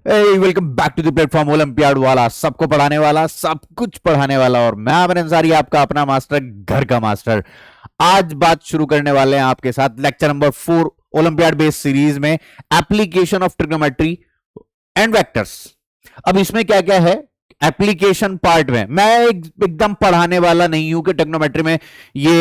Welcome back to the platform olympiad वाला, सबको पढ़ाने वाला, सब कुछ पढ़ाने वाला। और मैं आमिर अंसारी, आपका अपना मास्टर, घर का मास्टर। आज बात शुरू करने वाले हैं आपके साथ lecture number 4 olympiad based series में, application of trigonometry and vectors. अब इसमें क्या क्या है एप्लीकेशन पार्ट में, मैं एकदम पढ़ाने वाला नहीं हूं कि ट्रिग्नोमेट्री में ये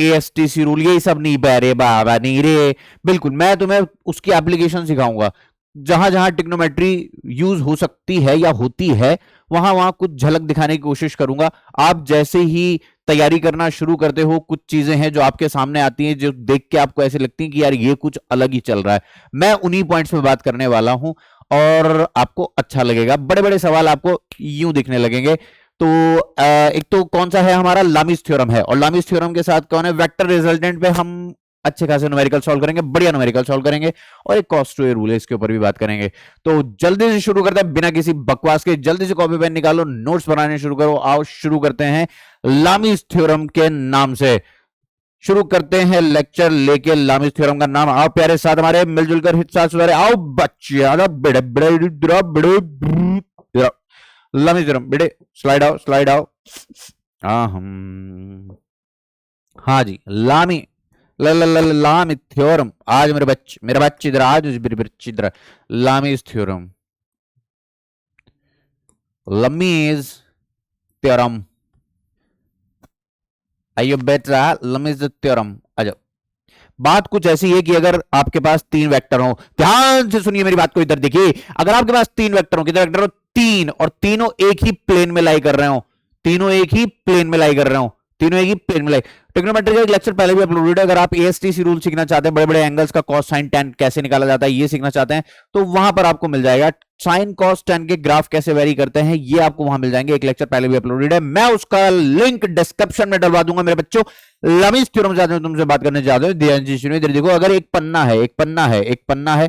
एएसटीसी रूल ये सब नहीं बह रे बाबा नहीं रे। बिल्कुल, मैं तुम्हें उसकी एप्लीकेशन सिखाऊंगा। जहां जहां टिग्नोमेट्री यूज हो सकती है या होती है, वहां वहां कुछ झलक दिखाने की कोशिश करूंगा। आप जैसे ही तैयारी करना शुरू करते हो, कुछ चीजें हैं जो आपके सामने आती हैं, जो देख के आपको ऐसे लगती हैं कि यार ये कुछ अलग ही चल रहा है। मैं उन्हीं पॉइंट्स में बात करने वाला हूं और आपको अच्छा लगेगा। बड़े बड़े सवाल आपको यूं दिखने लगेंगे। तो एक तो कौन सा है, हमारा लामिस थ्योरम है। और लामिस थ्योरम के साथ कौन है, वेक्टर रिजल्टेंट पे हम अच्छे खासे न्यूमेरिकल सॉल्व करेंगे, बढ़िया न्यूमेरिकल सॉल्व करेंगे। और एक कॉस्ट टू ए रूल है, इसके ऊपर भी बात करेंगे। तो जल्दी से शुरू करते हैं, बिना किसी बकवास के। जल्दी से कॉपी पेन निकालो, नोट्स बनाने शुरू करो। आओ शुरू करते हैं लामिस थ्योरम के नाम से। शुरू करते हैं लेक्चर लेके लामिस थ्योरम का नाम। आओ प्यारे साथ हमारे, मिलजुल कर हिस्सा सुधारे। आओ बच्चे, बड़े बड़े बड़े लामिस थ्योरम बेटे, स्लाइड आओ स्लाइड आओ। हाँ हम, हाँ जी, लामिस थ्योरम। आज मेरा बच्चे इधर, आज मेरे बच्चे इधर। Lami's theorem, Lami's theorem. आइयो बेटा, लमीज थ्योरम आ जाओ। बात कुछ ऐसी है कि अगर आपके पास तीन वेक्टर हो, ध्यान से सुनिए मेरी बात को, इधर देखिए। अगर आपके पास तीन वेक्टर हो, कितने वेक्टर हो, तीन, और तीनों एक ही प्लेन में लाई कर रहे हो, तीनों एक ही प्लेन में लाई कर रहे हो, तीनों एक ही प्लेन में लाई। ट्रिग्नोमेट्री का एक लेक्चर पहले भी अपलोडेड है। अगर आप एएसटीसी रूल सीखना चाहते हैं, बड़े बड़े एंगल्स का कॉस साइन टेन कैसे निकाला जाता है ये सीखना चाहते हैं, तो वहां पर आपको मिल जाएगा। साइन कॉस टेन के ग्राफ कैसे वेरी करते हैं ये आपको वहां मिल जाएंगे। एक लेक्चर पहले भी अपलोडेड है, मैं उसका लिंक डिस्क्रिप्शन में डलवा दूंगा मेरे बच्चों। लामिस थ्योरम चाहते हो, तुमसे बात करने चाहते हो, ध्यान से सुनिए। इधर देखो, अगर एक पन्ना है, एक पन्ना है, एक पन्ना है,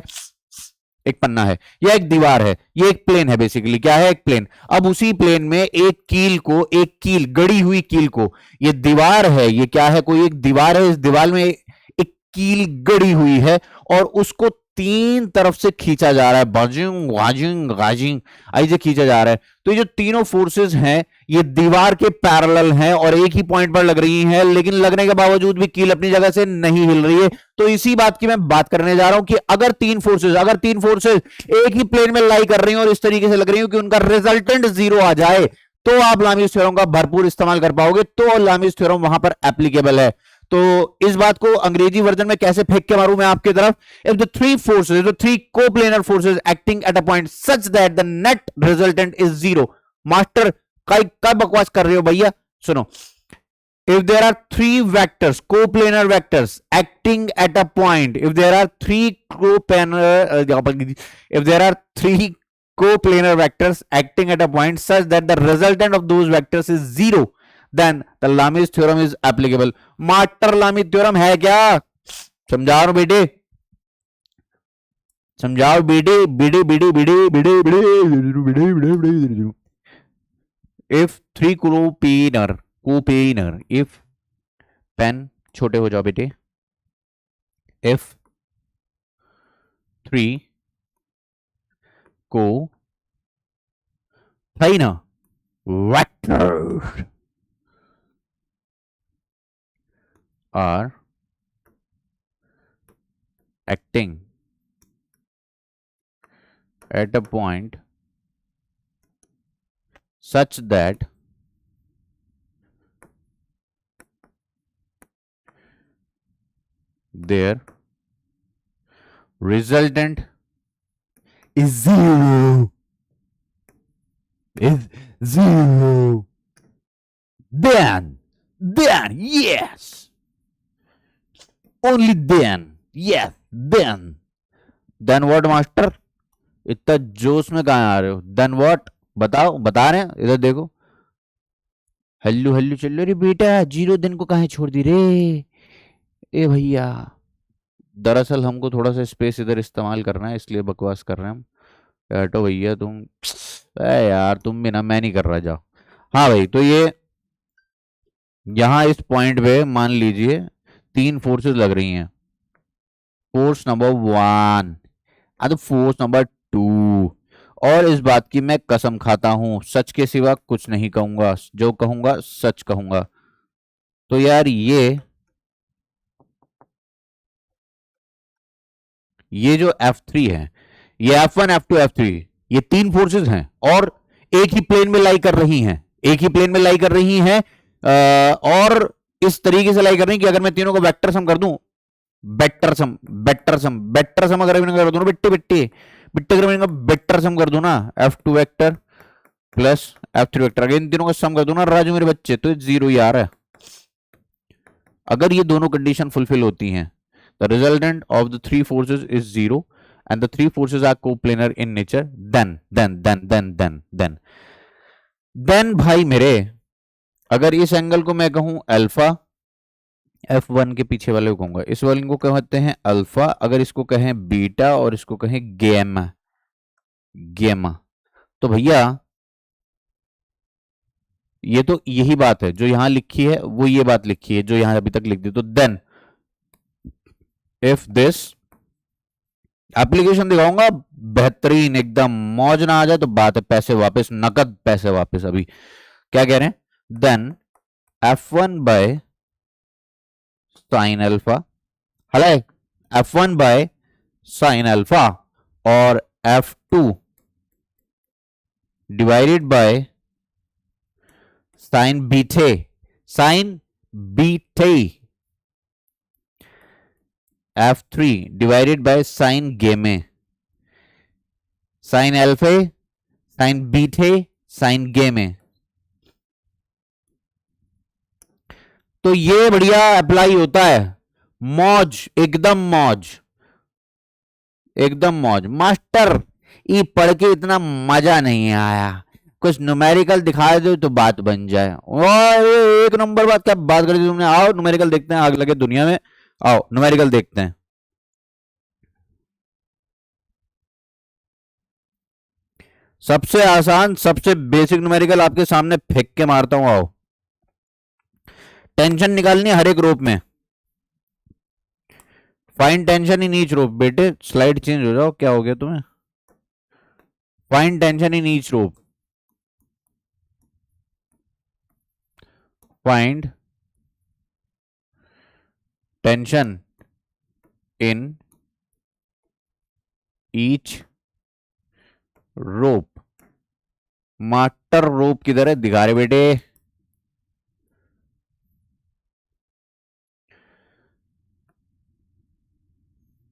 एक पन्ना है, या एक दीवार है, ये एक प्लेन है। बेसिकली क्या है, एक प्लेन। अब उसी प्लेन में एक कील को, एक कील, गड़ी हुई कील को, ये दीवार है, ये क्या है, कोई एक दीवार है, इस दीवार में एक कील गड़ी हुई है और उसको तीन तरफ से खींचा जा रहा है, बाजिंग वाजिंग गाजिंग, ऐसे खींचा जा रहा है। तो ये जो तीनों फोर्सेस हैं, ये दीवार के पैरेलल हैं और एक ही पॉइंट पर लग रही हैं, लेकिन लगने के बावजूद भी कील अपनी जगह से नहीं हिल रही है। तो इसी बात की मैं बात करने जा रहा हूं कि अगर तीन फोर्सेस एक ही प्लेन में लाई कर रही हैं और इस तरीके से लग रही हो कि उनका रिजल्टेंट जीरो आ जाए, तो आप लामिस थ्योरम का भरपूर इस्तेमाल कर पाओगे। तो लामिस थ्योरम वहां पर एप्लीकेबल है। तो इस बात को अंग्रेजी वर्जन में कैसे फेंक के मारूं मैं आपकी तरफ, if the three coplanar forces acting at a point such that the net resultant is zero. Master क्या बकवास कर रहे हो भैया, सुनो। if there are three vectors, coplanar vectors acting at a point, if there are three coplanar vectors acting at a point such that the resultant of those vectors is zero, then the Lamis theorem is applicable. Master लामिस theorem है क्या, समझाओ बेटे, समझाओ बेटे, बेटे बेटे बेटे बेटे बेटे। if three coplanar, if पेन छोटे हो जाओ बेटे, if three coplanar vectors are acting at a point such that their resultant is zero, then yes, only then what master, इतना जोश में कहां आ रहे हो, देन व्हाट बताओ, बता रहे हैं, इधर देखो। हल्लू हल्लू चल रही बेटा, जीरो दिन को कहां छोड़ दी रे ए भैया। दरअसल हमको थोड़ा सा स्पेस इधर इस्तेमाल करना है, इसलिए बकवास कर रहे हैं हम। हटो भैया तुम, यार तुम भी ना, मैं नहीं कर रहा, जाओ। हाँ भाई, तो ये यहां इस पॉइंट पे मान लीजिए तीन फोर्सेस लग रही हैं। फोर्स नंबर 1, फोर्स नंबर 2 और इस बात की मैं कसम खाता हूं, सच के सिवा कुछ नहीं कहूंगा, जो कहूंगा सच कहूंगा। तो यार ये जो F3 है, ये F1 F2 F3, ये तीन फोर्सेस हैं और एक ही प्लेन में लाई कर रही हैं, एक ही प्लेन में लाई कर रही हैं। और इस तरीके से लाई कर रही हैं कि अगर मैं तीनों को वेक्टर सम कर दूं, बेटर सम अगर कर दूं ना, बिट्टे बिट्टे बिट्टे अगर बेटर सम कर दूं ना, F2 vector plus F3 vector, अगर इन तीनों का सम कर दूं ना राजू मेरे बच्चे, तो जीरो ही आ रहा है। अगर ये दोनों कंडीशन फुलफिल होती हैं, the resultant of the three forces is zero and the three forces are coplanar in nature, then भाई मेरे, अगर इस एंगल को मैं कहूं अल्फा, F1 के पीछे वाले को कहूंगा, इस वाले को कहते हैं अल्फा, अगर इसको कहें बीटा और इसको कहें गेमा, गेमा, तो भैया ये तो यही बात है जो यहां लिखी है, वो ये बात लिखी है जो यहां अभी तक लिख दी। तो देन इफ दिस, एप्लीकेशन दिखाऊंगा बेहतरीन एकदम, मौज ना आ जाए तो बात है पैसे वापस, नकद पैसे वापस। अभी क्या कह रहे हैं, then F1 by sine alpha, हला F1 बाय साइन अल्फा और F2 divided by sine beta, sine beta, F3 divided by sine gamma, sine alpha, sine beta, sine gamma. तो ये बढ़िया अप्लाई होता है, मौज एकदम, मौज एकदम मौज। मास्टर ये पढ़ के इतना मजा नहीं आया, कुछ न्यूमेरिकल दिखा दो तो बात बन जाए। और एक नंबर बात, क्या बात कर दी तुमने। आओ न्यूमेरिकल देखते हैं, आग लगे दुनिया में, आओ न्यूमेरिकल देखते हैं। सबसे आसान सबसे बेसिक न्यूमेरिकल आपके सामने फेंक के मारता हूं, आओ। टेंशन निकालनी है हर एक रूप में, फाइन टेंशन इन ईच रूप। बेटे स्लाइड चेंज हो जाओ, क्या हो गया तुम्हें, find tension in each rope, find tension in each rope. Master rope किधर है, दिखा रहे बेटे।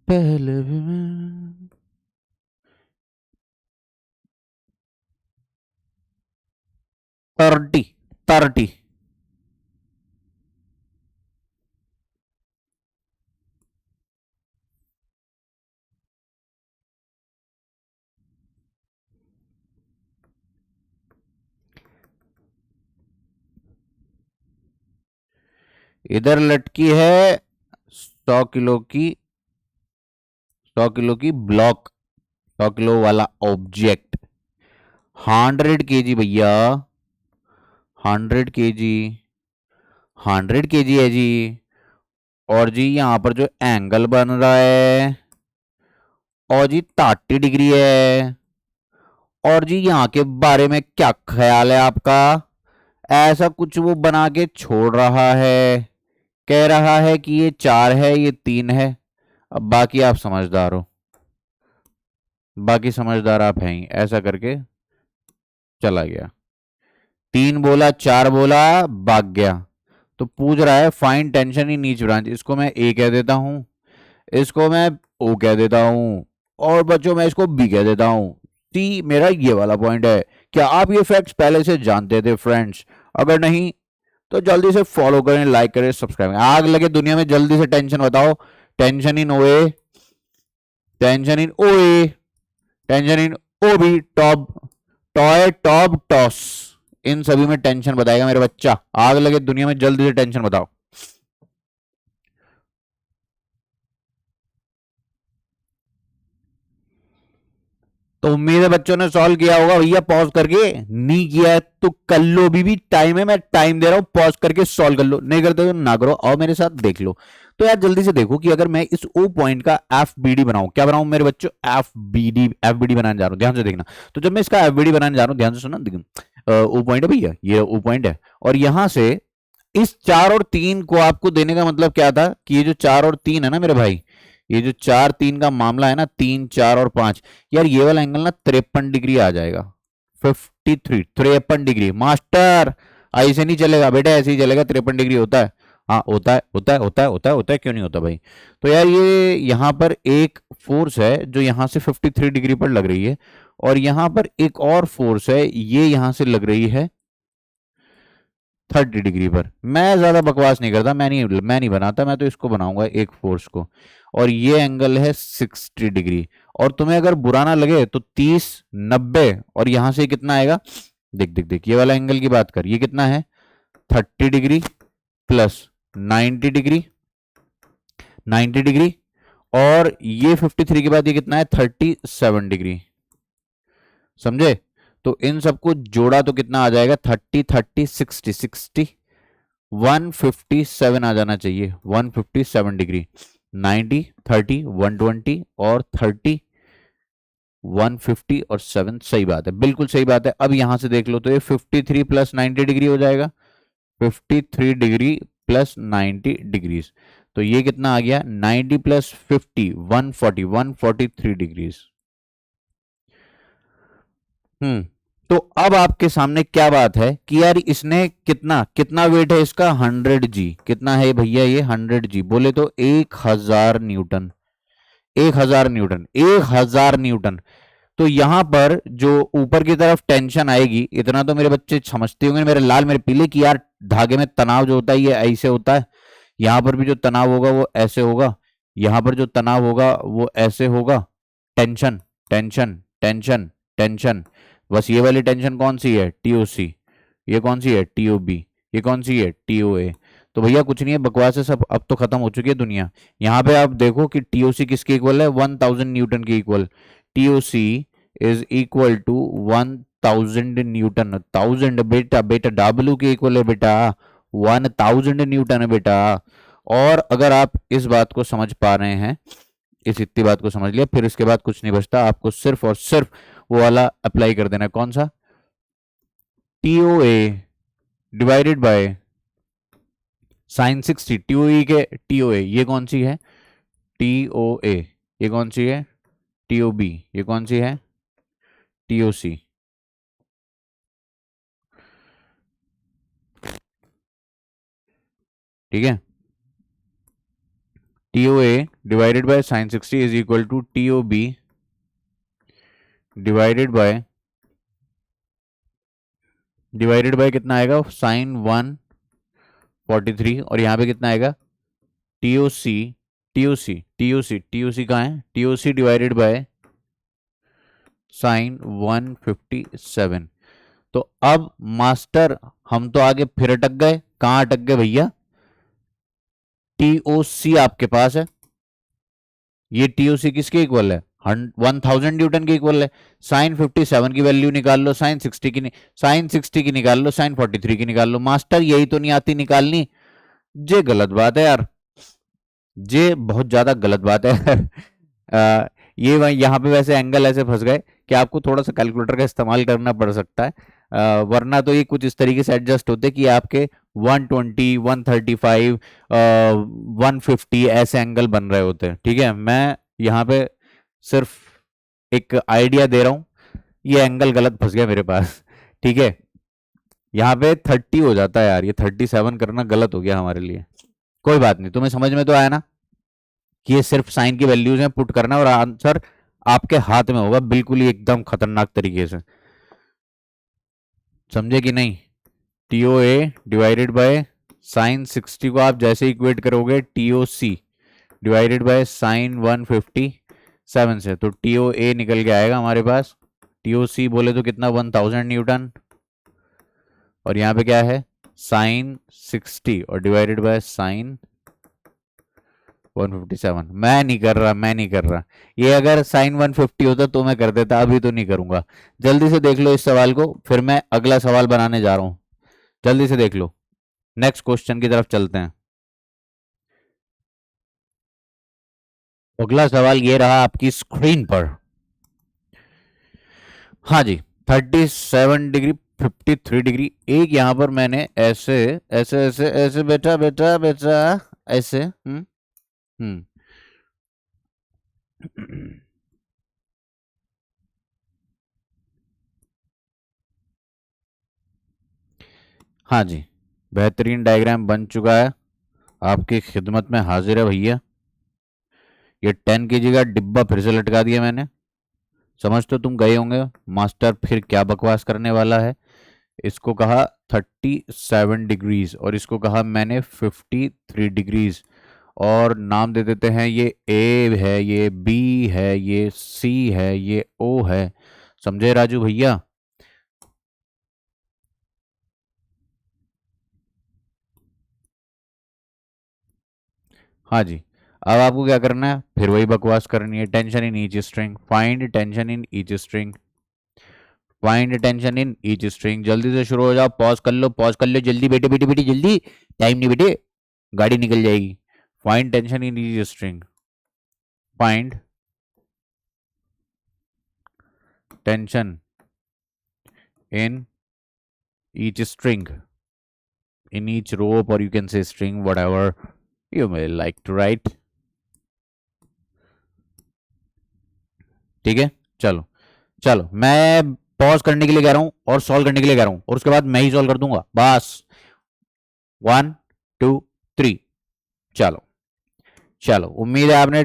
पहले भी मैं 30 इधर लटकी है 100 किलो की, 100 किलो की ब्लॉक, 100 किलो वाला ऑब्जेक्ट, 100 kg भैया, 100 kg, 100 kg है जी। और जी यहां पर जो एंगल बन रहा है, और जी 30 डिग्री है। और जी यहाँ के बारे में क्या ख्याल है आपका, ऐसा कुछ वो बना के छोड़ रहा है, कह रहा है कि ये 4 है ये 3 है। अब बाकी आप समझदार हो, बाकी समझदार आप हैं ही, ऐसा करके चला गया, 3 बोला 4 बोला भाग गया। तो पूछ रहा है fine tension in each branch, इसको मैं ए कह देता हूं, इसको मैं ओ कह देता हूं, और बच्चों मैं इसको बी कह देता हूं। सी मेरा ये वाला पॉइंट है। क्या आप ये फैक्ट्स पहले से जानते थे फ्रेंड्स? अगर नहीं तो जल्दी से फॉलो करें, लाइक करें, सब्सक्राइब करें। आग लगे दुनिया में, जल्दी से टेंशन बताओ। Tension in OA, tension in OA, tension in O B, top toy top toss, इन सभी में टेंशन बताएगा मेरा बच्चा। आग लगे दुनिया में, जल्दी से टेंशन बताओ। तो उम्मीद है बच्चों ने सॉल्व किया होगा भैया पॉज करके। नहीं किया है तो कर लो, भी टाइम है, मैं टाइम दे रहा हूं, पॉज करके सॉल्व कर लो, नहीं करते तो ना करो, और मेरे साथ देख लो। तो यार जल्दी से देखो कि अगर मैं इस ओ पॉइंट का एफ बी डी बनाऊं, क्या बनाऊं मेरे बच्चों, एफ बी डी बनाने जा रहा हूं, ध्यान से देखना। तो जब मैं इसका एफ बी डी बनाने जा रहा हूं, ध्यान से सुना, ओ पॉइंट है भैया, ये ओ पॉइंट है, और यहां से इस 4 और 3 को आपको देने का मतलब क्या था कि ये जो 4 और 3 है ना मेरे भाई, ये जो 4 3 का मामला है ना, 3 4 और 5, यार ये वाला एंगल ना 53 डिग्री आ जाएगा। 53 मास्टर, ऐसे नहीं चलेगा बेटा, ऐसे ही चलेगा, 53 डिग्री होता है। हाँ होता है, होता है, होता है, होता है, होता है, क्यों नहीं होता भाई। तो यार ये यहाँ पर एक फोर्स है जो यहाँ से 53 डिग्री पर लग रही है, और यहाँ पर एक और फोर्स है, ये यहाँ से लग रही है 30 डिग्री पर। मैं ज्यादा बकवास नहीं करता, मैं नहीं बनाता, मैं तो इसको बनाऊंगा एक फोर्स को, और ये एंगल है 60 डिग्री। और तुम्हें अगर बुरा ना लगे तो 30 90, और यहां से कितना आएगा, देख देख देख, ये वाला एंगल की बात कर, ये कितना है 30 डिग्री प्लस 90 डिग्री, 90 डिग्री, और ये 53 के बाद ये कितना है 37 डिग्री, समझे। तो इन सबको जोड़ा तो कितना आ जाएगा, 30 30 60 60, 157 आ जाना चाहिए, 157 डिग्री। 90 30 120 और 30 150 और 7, सही बात है, बिल्कुल सही बात है। अब यहां से देख लो तो ये 53 प्लस 90 डिग्री हो जाएगा, 53 डिग्री प्लस 90 डिग्रीज, तो ये कितना आ गया 90 प्लस 50 140, 143 डिग्रीज। तो अब आपके सामने क्या बात है कि यार इसने कितना कितना वेट है इसका 100 जी, कितना है भैया ये 100 जी, बोले तो 1000 न्यूटन, 1000 न्यूटन, 1000 न्यूटन। तो यहां पर जो ऊपर की तरफ टेंशन आएगी, इतना तो मेरे बच्चे समझते होंगे मेरे लाल मेरे पीले, कि यार धागे में तनाव जो होता है ये ऐसे होता है, यहां पर भी जो तनाव होगा वो ऐसे होगा, यहां पर जो तनाव होगा वो ऐसे होगा, टेंशन टेंशन टेंशन टेंशन। बस ये वाली टेंशन कौन सी है, टीओसी, ये कौन सी है टीओबी, ये कौन सी है टीओए। तो भैया कुछ नहीं है, बकवास है सब, अब तो खत्म हो चुकी है दुनिया। यहाँ पे आप देखो कि टीओसी किसके इक्वल है, 1000 न्यूटन के equal, TOC is equal to 1000 newton, 1000 बेटा, बेटा डब्ल्यू के इक्वल है बेटा, 1000 न्यूटन है बेटा। और अगर आप इस बात को समझ पा रहे हैं, इस इतनी बात को समझ लिया, फिर इसके बाद कुछ नहीं बचता, आपको सिर्फ और सिर्फ वो वाला अप्लाई कर देना है, कौन सा, टीओए डिवाइडेड बाय साइन 60, टीओई के टीओए ये कौन सी है, टीओए ये कौन सी है, टीओबी ये कौन सी है, टीओसी। ठीक है, TOA divided by sine 60 is equal to TOB divided by कितना आएगा साइन 143, और यहाँ पे कितना आएगा टीओसी, टीओसी कहाँ है, टीओसी डिवाइडेड बाय साइन 157। तो अब मास्टर हम तो आगे फिर अटक गए, कहां अटक गए भैया, टीओसी आपके पास है, ये टीओसी किसके इक्वल है 1000 न्यूटन के इक्वल है। साइन 57 की वैल्यू निकाल लो, साइन 60 की साइन 60 की निकाल लो, साइन 43 की निकाल लो। मास्टर यही तो नहीं आती निकालनी, ये गलत बात है यार, ये बहुत ज्यादा गलत बात है। ये यहाँ पे वैसे एंगल ऐसे फंस गए कि आपको थोड़ा सा कैलकुलेटर का इस्तेमाल करना पड़ सकता है, वरना तो ये कुछ इस तरीके से एडजस्ट होते कि आपके 120 135 150 ऐसे एंगल बन रहे होते हैं। ठीक है, मैं यहाँ पे सिर्फ एक आइडिया दे रहा हूँ, ये एंगल गलत फंस गया मेरे पास। ठीक है, यहाँ पे 30 हो जाता है यार, ये 37 करना गलत हो गया हमारे लिए। कोई बात नहीं, तुम्हें समझ में तो आया ना कि ये सिर्फ साइन की वैल्यूज हैं, पुट करना और आंसर आपके हाथ में होगा, बिल्कुल ही एकदम खतरनाक तरीके से, समझे कि नहीं। TO A divided by sine 60 को आप जैसे इक्वेट करोगे TO C divided by sine 157 से, तो टीओ ए निकल के आएगा हमारे पास, टीओ सी बोले तो कितना 1000 न्यूटन, और यहाँ पे क्या है साइन 60 और डिवाइडेड बाय साइन 157। मैं नहीं कर रहा, मैं नहीं कर रहा। ये अगर साइन 150 होता तो मैं कर देता, अभी तो नहीं करूंगा। जल्दी से देख लो इस सवाल को, फिर मैं अगला सवाल बनाने जा रहा हूं। जल्दी से देख लो, नेक्स्ट क्वेश्चन की तरफ चलते हैं। अगला सवाल ये रहा आपकी स्क्रीन पर। हाँ जी, 37 डिग्री, 53 डिग्री। एक यहां पर मैंने ऐसे ऐसे ऐसे ऐसे, बेटा बेटा बेटा, ऐसे हम्म। हाँ जी, बेहतरीन डायग्राम बन चुका है, आपकी खिदमत में हाजिर है भैया। ये 10 kg का डिब्बा फिर से लटका दिया मैंने। समझ तो तुम गए होंगे मास्टर फिर क्या बकवास करने वाला है। इसको कहा 37 डिग्रीज और इसको कहा मैंने 53 डिग्रीज। और नाम दे देते हैं, ये ए है, ये बी है, ये सी है, ये ओ है। समझे राजू भैया? हाँ जी। अब आपको क्या करना है, फिर वही बकवास करनी है। Tension in each string, find tension in each string, find tension in each string. जल्दी से शुरू हो जाओ, पॉज कर लो, पॉज कर लो, जल्दी बेटे बेटे बेटे जल्दी, टाइम नहीं बेटे, गाड़ी निकल जाएगी। Find tension in each string, find tension in each string, in each rope, or you can say string, whatever you may like to write. ठीक है, चलो चलो, मैं पॉज करने के लिए कह रहा हूं और सॉल्व करने के लिए कह रहा हूं, और उसके बाद मैं ही सॉल्व कर दूंगा बस। 1 2 3, चलो चलो। उम्मीद है आपने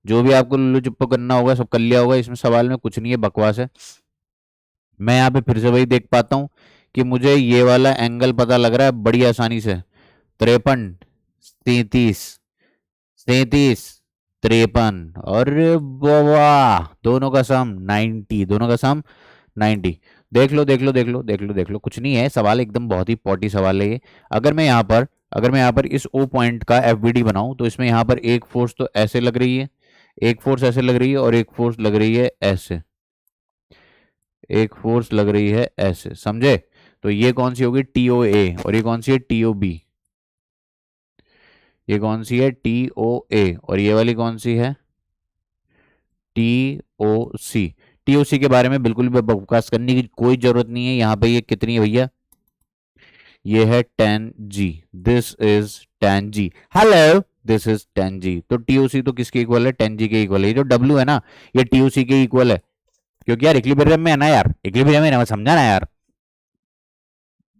जो भी आपको लुल्लू चुप्पो करना होगा सब कर लिया होगा। इसमें सवाल में कुछ नहीं है, बकवास है। मैं यहाँ पे फिर से वही देख पाता हूँ कि मुझे ये वाला एंगल पता लग रहा है बड़ी आसानी से। 53, 33, 37, 53, और वाह, दोनों का सम 90, दोनों का सम 90। देख लो देख लो देख लो देख लो देख लो, कुछ नहीं है सवाल, एकदम बहुत ही पॉटी सवाल है ये। अगर मैं यहाँ पर अगर मैं यहाँ पर इस ओ पॉइंट का एफ बी डी बनाऊं तो इसमें यहाँ पर एक फोर्स तो ऐसे लग रही है, एक फोर्स ऐसे लग रही है, और एक फोर्स लग रही है ऐसे, एक फोर्स लग रही है ऐसे, समझे? तो ये कौन सी होगी, टी ओ ए, और ये कौन सी है, टी ओ बी। ये कौन सी है, टी ओ ए, और ये वाली कौन सी है, टी ओ सी। टी ओ सी के बारे में बिल्कुल भी बकवास करने की कोई जरूरत नहीं है। यहाँ पे ये कितनी है भैया, ये है 10 g. This is 10 g, hello, this is 10 g. तो टीओसी तो किसके इक्वल है, 10 जी के इक्वल है। ये जो डब्ल्यू है ना, ये टीओसी के इक्वल है, क्योंकि यार इक्विलिब्रियम में है ना यार, इक्विलिब्रियम में है ना, समझा ना यार।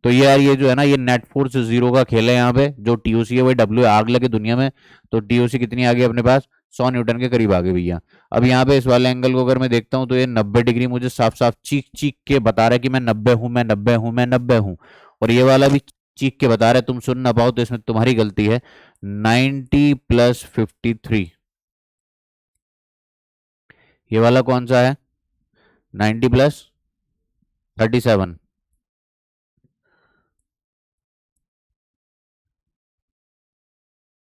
तो ये यार, ये जो है ना, ये नेट फोर्स जीरो का खेल है यहाँ पे। जो टीओसी है वही डब्ल्यू है, आग लगे दुनिया में। तो टीओसी कितनी आ गई अपने पास, 100 न्यूटन के करीब आ गई भैया। अब यहाँ पे इस वाले एंगल को अगर मैं देखता हूँ तो ये 90 डिग्री मुझे साफ साफ चीख चीख के बता रहा है कि मैं 90 हूँ, मैं 90 हूँ, मैं 90 हूँ। और ये वाला भी चीख के बता रहा है, तुम सुन ना पाओ तो इसमें तुम्हारी गलती है। 90 + 53, ये वाला कौन सा है, 90 + 37,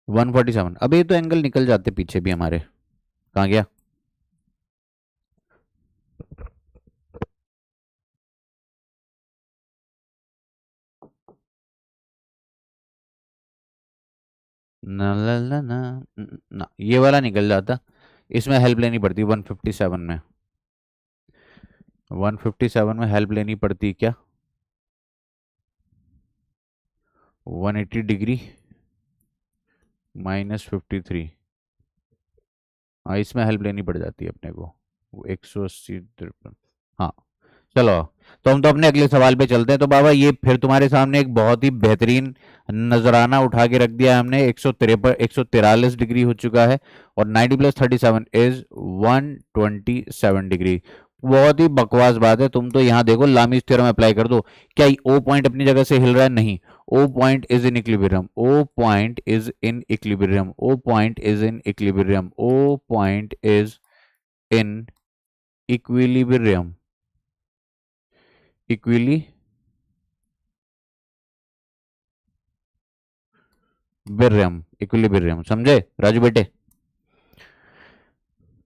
147। अब ये तो एंगल निकल जाते पीछे भी हमारे, कहाँ गया? ना ला ला ना, ना ये वाला निकल जाता। इसमें हेल्प लेनी पड़ती 157 में, 157 में हेल्प लेनी पड़ती क्या, 180 डिग्री -53। हाँ, इसमें हेल्प लेनी पड़ जाती है अपने को, 180, 53। हाँ, चलो। तो हम तो अपने अगले सवाल पे चलते हैं। तो बाबा ये फिर तुम्हारे सामने एक बहुत ही बेहतरीन नजराना उठा के रख दिया हमने। 143 डिग्री हो चुका है, और 90 + 37 इज 127 डिग्री। बहुत ही बकवास बात है। तुम तो यहाँ देखो, लामीज थ्योरम अप्लाई कर दो। क्या ओ पॉइंट अपनी जगह से हिल रहा है? नहीं। O point is in equilibrium, O point is in equilibrium, O point is in equilibrium, O point is in equilibrium, equally equilibrium, equilibrium, समझे राजू बेटे?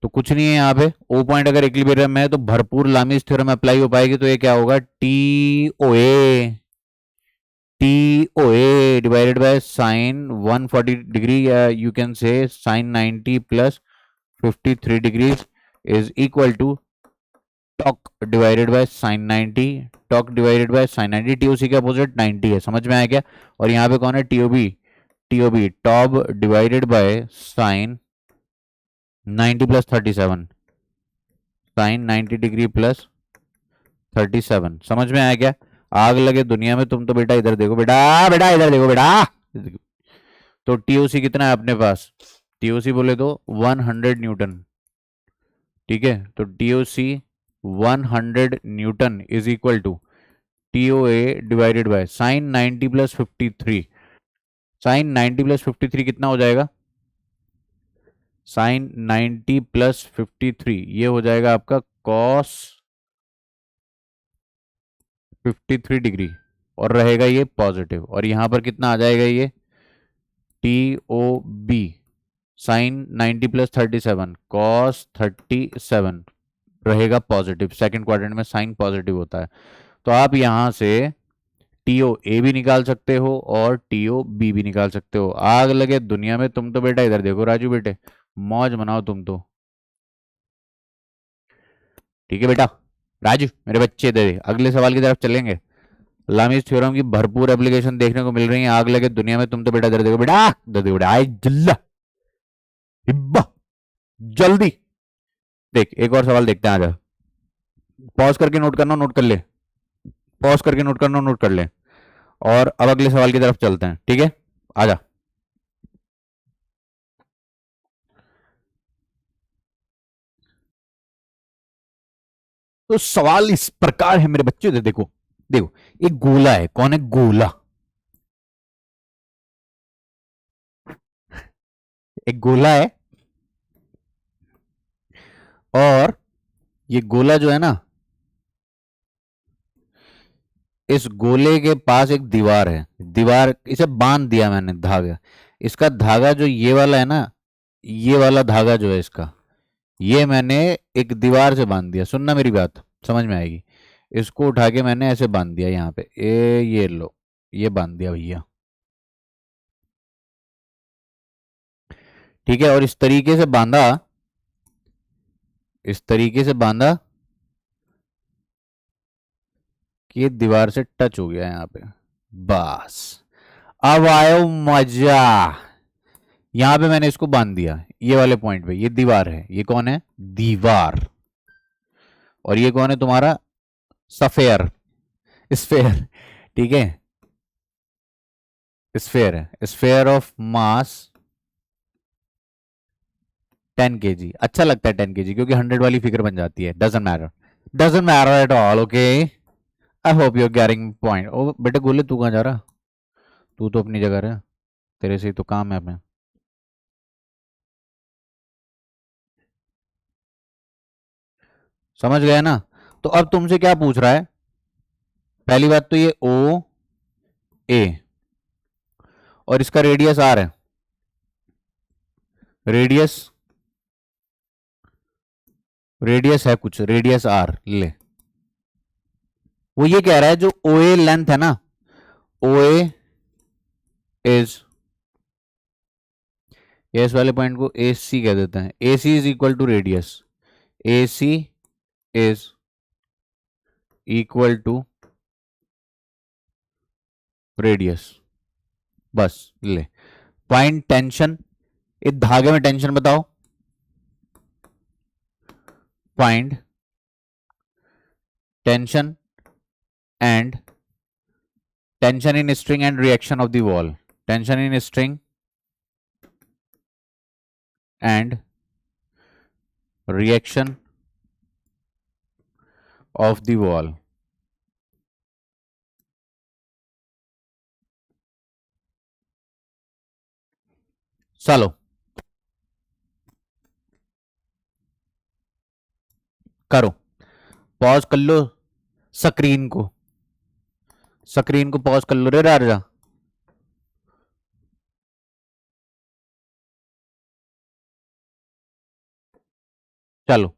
तो कुछ नहीं है यहाँ पे, ओ पॉइंट अगर इक्विलिब्रियम में है तो भरपूर लामीज थ्योरम अप्लाई हो पाएगी। तो ये क्या होगा, T O A, T O A divided by sine 140 degree, या you can say sine 90 plus 53 degree is equal to talk divided by sine 90, talk divided by sine 90, TOC के opposite 90 है, समझ में आया क्या? और यहाँ पे कौन है, TOB, TOB top divided by sine 90 plus 37, sine 90 degree plus 37, समझ में आया क्या? आग लगे दुनिया में, तुम तो बेटा इधर देखो, बेटा बेटा इधर देखो बेटा। तो टीओसी कितना है अपने पास, टीओसी बोले तो 100 न्यूटन, ठीक है? तो TOC 100 newton is equal to TOA divided by sine 90 plus 53, sine 90 plus 53 कितना हो जाएगा, साइन 90 प्लस 53 ये हो जाएगा आपका कॉस 53 डिग्री, और रहेगा ये पॉजिटिव, और यहां पर कितना आ जाएगा, ये T O B sine 90 plus 37 cos 37 रहेगा पॉजिटिव, सेकंड क्वाड्रेंट में साइन पॉजिटिव होता है। तो आप यहां से टीओ ए भी निकाल सकते हो और टीओ बी भी निकाल सकते हो। आग लगे दुनिया में, तुम तो बेटा इधर देखो राजू बेटे, मौज मनाओ तुम तो, ठीक है बेटा? राजू मेरे बच्चे दे, अगले सवाल की तरफ चलेंगे। लामीज थ्योरम की भरपूर एप्लीकेशन देखने को मिल रही है आग लगे दुनिया में, तुम तो बेटा इधर देखो बेटा, इधर देखो बेटा, आए जल्ला हिब्बा जल्दी देख, एक और सवाल देखते हैं, आजा पॉज करके नोट करना, नोट कर ले, पॉज करके नोट करना, नोट कर ले, और अब अगले सवाल की तरफ चलते हैं, ठीक है? आजा। तो सवाल इस प्रकार है मेरे बच्चे, देखो देखो, एक गोला है, कौन है, गोला, एक गोला है, और ये गोला जो है ना, इस गोले के पास एक दीवार है, दीवार इसे बांध दिया मैंने धागा, इसका धागा जो ये वाला है ना, ये वाला धागा जो है इसका, ये मैंने एक दीवार से बांध दिया, सुनना मेरी बात, समझ में आएगी। इसको उठा के मैंने ऐसे बांध दिया यहाँ पे, ये लो, ये बांध दिया भैया, ठीक है? और इस तरीके से बांधा, इस तरीके से बांधा कि ये दीवार से टच हो गया यहाँ पे, बस अब आयो मजा। यहां पे मैंने इसको बांध दिया, ये वाले पॉइंट पे, ये दीवार है, ये कौन है, दीवार, और ये कौन है तुम्हारा, सफेयर, स्फेयर, ठीक है? स्फेयर है, स्फेयर ऑफ मास 10 kg, अच्छा लगता है 10 kg, क्योंकि 100 वाली फिगर बन जाती है, doesn't matter, doesn't matter at all, okay? I hope you are getting point. ओ बेटे गोले, तू कहाँ जा रहा, तू तो अपनी जगह रहे, तेरे से ही तो काम है हमें, समझ गया ना? तो अब तुमसे क्या पूछ रहा है, पहली बात तो ये ओ ए, और इसका रेडियस आर है, रेडियस, रेडियस है कुछ, रेडियस आर ले, वो ये कह रहा है जो ओ ए लेंथ है ना, ओ ए इज, इस वाले पॉइंट को ए सी कह देते हैं, A C is equal to radius, A C is equal to radius, बस ले। फाइंड टेंशन, इस धागे में टेंशन बताओ, find tension and tension in string and reaction of the wall, tension in string and reaction of the wall. चलो करो, pause कर लो स्क्रीन को, स्क्रीन को पॉज कर लो रे राजा, चलो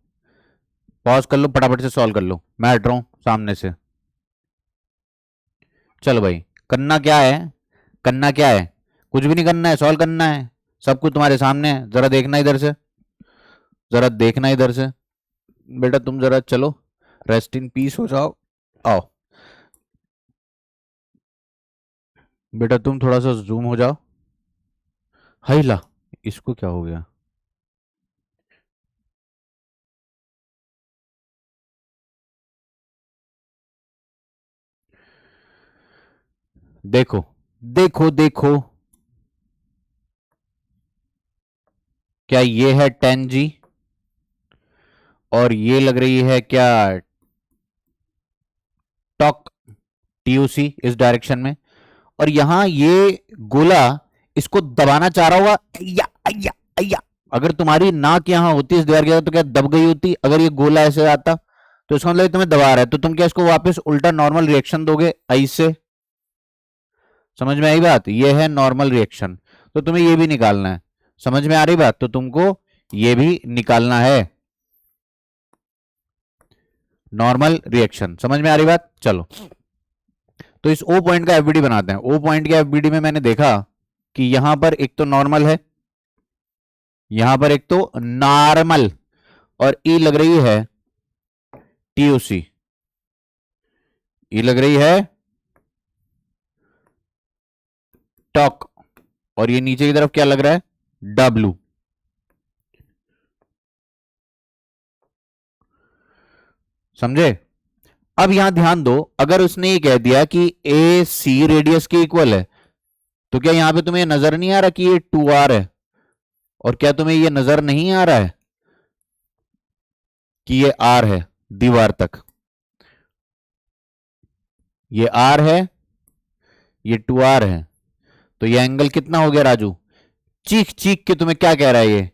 पॉज कर लो, फटाफट से सॉल्व कर लो, मैं हट रहा हूं सामने से। चलो भाई, करना क्या है, करना क्या है, कुछ भी नहीं करना है, सॉल्व करना है। सब कुछ तुम्हारे सामने है, जरा देखना इधर से, जरा देखना इधर से। बेटा तुम जरा चलो, रेस्ट इन पीस हो जाओ। आओ बेटा तुम थोड़ा सा जूम हो जाओ। हाई ला, इसको क्या हो गया। देखो देखो देखो, क्या ये है 10G, और ये लग रही है क्या टॉक, TUC इस डायरेक्शन में। और यहां ये गोला इसको दबाना चाह रहा होगा, अय्या अय्या अय्या। अगर तुम्हारी नाक यहां होती इस दीवार के तो क्या दब गई होती, अगर ये गोला ऐसे आता तो इसका मतलब तुम्हें दबा रहा है, तो तुम क्या इसको वापस उल्टा नॉर्मल रिएक्शन दोगे ऐसे। समझ में आई बात, ये है नॉर्मल रिएक्शन, तो तुम्हें ये भी निकालना है। समझ में आ रही बात, तो तुमको ये भी निकालना है, नॉर्मल रिएक्शन। समझ में आ रही बात, चलो। तो इस ओ पॉइंट का एफबीडी बनाते हैं। ओ पॉइंट के एफबीडी में मैंने देखा कि यहां पर एक तो नॉर्मल है, यहां पर एक तो नॉर्मल, और ई लग रही है TUC, ई लग रही है टॉक, और ये नीचे की तरफ क्या लग रहा है, W। समझे। अब यहां ध्यान दो, अगर उसने ये कह दिया कि AC रेडियस के इक्वल है, तो क्या यहां पे तुम्हें नजर नहीं आ रहा कि ये 2R है, और क्या तुम्हें ये नजर नहीं आ रहा है कि ये R है दीवार तक, ये R है, ये 2R है। तो ये एंगल कितना हो गया राजू, चीख चीख के तुम्हें क्या कह रहा है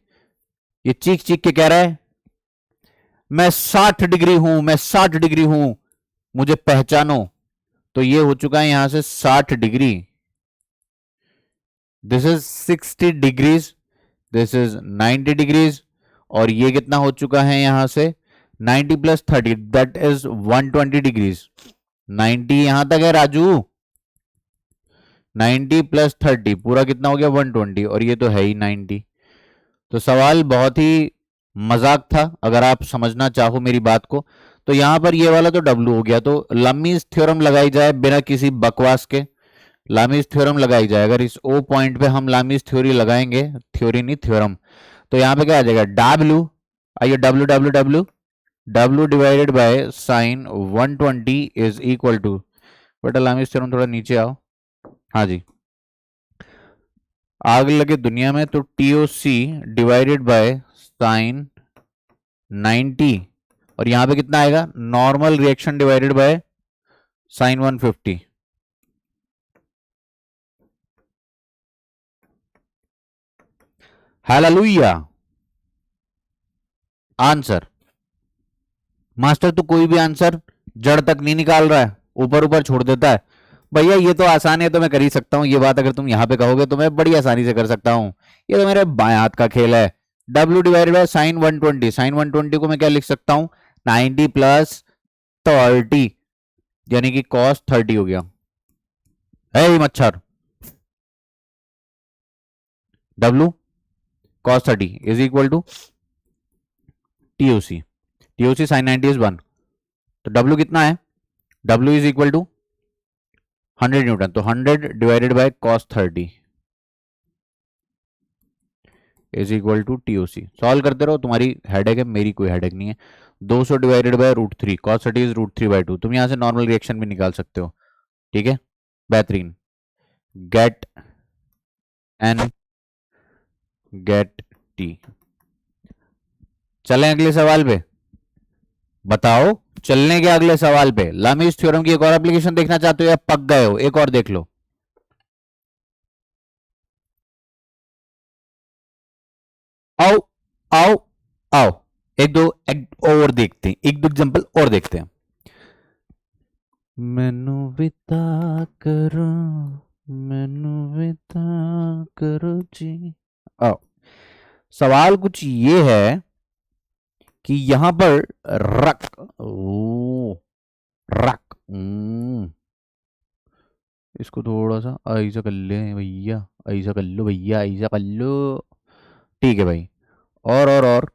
ये चीख चीख के कह रहा है मैं 60 डिग्री हूं, मैं 60 डिग्री हूं, मुझे पहचानो। तो ये हो चुका है यहां से 60 degree, this is 60 degrees, this is 90 degrees, और ये कितना हो चुका है यहां से 90 + 30, दैट इज 120 डिग्रीज। 90 यहां तक है राजू, 90 + 30 पूरा कितना हो गया 120, और ये तो है ही 90। तो सवाल बहुत ही मजाक था, अगर आप समझना चाहो मेरी बात को। तो यहां पर ये वाला तो W हो गया, तो लमीज थ्योरम लगाई जाए बिना किसी बकवास के, लामीज थ्योरम लगाई जाए। अगर इस O पॉइंट पे हम लामीज थ्योरी लगाएंगे, थ्योरी नहीं थ्योरम, तो यहां पे क्या आ जाएगा W, आइए W W W, W divided by sine 120 is equal to, बेटा लामीज थ्योरम थोड़ा नीचे आओ, हाँ जी, आग लगे दुनिया में, तो TOC डिवाइडेड बाय साइन 90, और यहां पे कितना आएगा normal reaction divided by sign 150। Hallelujah, answer. Master तो कोई भी आंसर जड़ तक नहीं निकाल रहा है, ऊपर ऊपर छोड़ देता है। भैया ये तो आसान है, तो मैं कर ही सकता हूँ ये बात, अगर तुम यहां पे कहोगे तो मैं बड़ी आसानी से कर सकता हूँ, ये तो मेरे बाएं हाथ का खेल है। W divided by sine 120, sine 120 को मैं क्या लिख सकता हूँ 90 + 30, यानी कि cos 30 हो गया है मच्छर। W cos 30 is equal to TOC, TOC sine 90 is 1, तो W कितना है, W is equal to 100 newton, तो 100 divided by cos 30 is equal to TOC। Solve करते रहो, तुम्हारी हेडेक है, मेरी कोई हेडेक नहीं है। 200 डिवाइडेड बाय √3, cos 30 इज √3/2, तुम यहां से नॉर्मल रिएक्शन भी निकाल सकते हो, ठीक है, बेहतरीन। Get N get T. चलें अगले सवाल पे, बताओ चलने के अगले सवाल पे। लामीज थ्योरम की एक और एप्लीकेशन देखना चाहते हो या पक गए हो, एक और देख लो। आओ आओ आओ, एक और देखते हैं, एक दो एग्जांपल और देखते हैं। मैनू विदा करो, मैनू विदा करो जी। आओ, सवाल कुछ ये है कि यहां पर रख रख इसको थोड़ा सा ऐसा कर ले भैया, ऐसा कर लो भैया, ऐसा कर लो। ठीक है भाई। और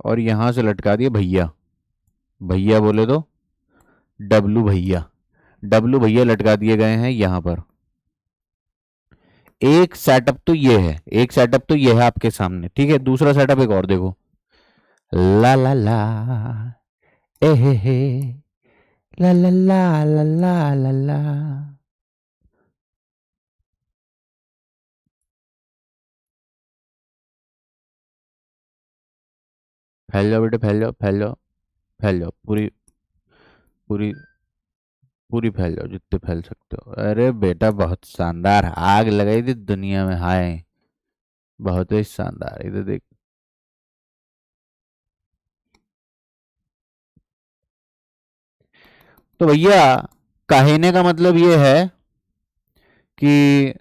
और यहां से लटका दिया भैया। भैया बोले तो डब्लू भैया, डब्लू भैया लटका दिए गए हैं यहां पर। एक सेटअप तो ये है, एक सेटअप तो ये है आपके सामने, ठीक है। दूसरा सेटअप एक और देखो। ला ला ला, ए हे, ला ला ला ला ला ला ला। फैल जाओ बेटे, फैल जाओ, फैल जाओ, फैल जाओ, पूरी पूरी पूरी फैल जाओ जितने फैल सकते हो। अरे बेटा बहुत शानदार, आग लगाई थी दुनिया में, हाय बहुत ही शानदार, इधर देख। तो भैया कहने का मतलब ये है कि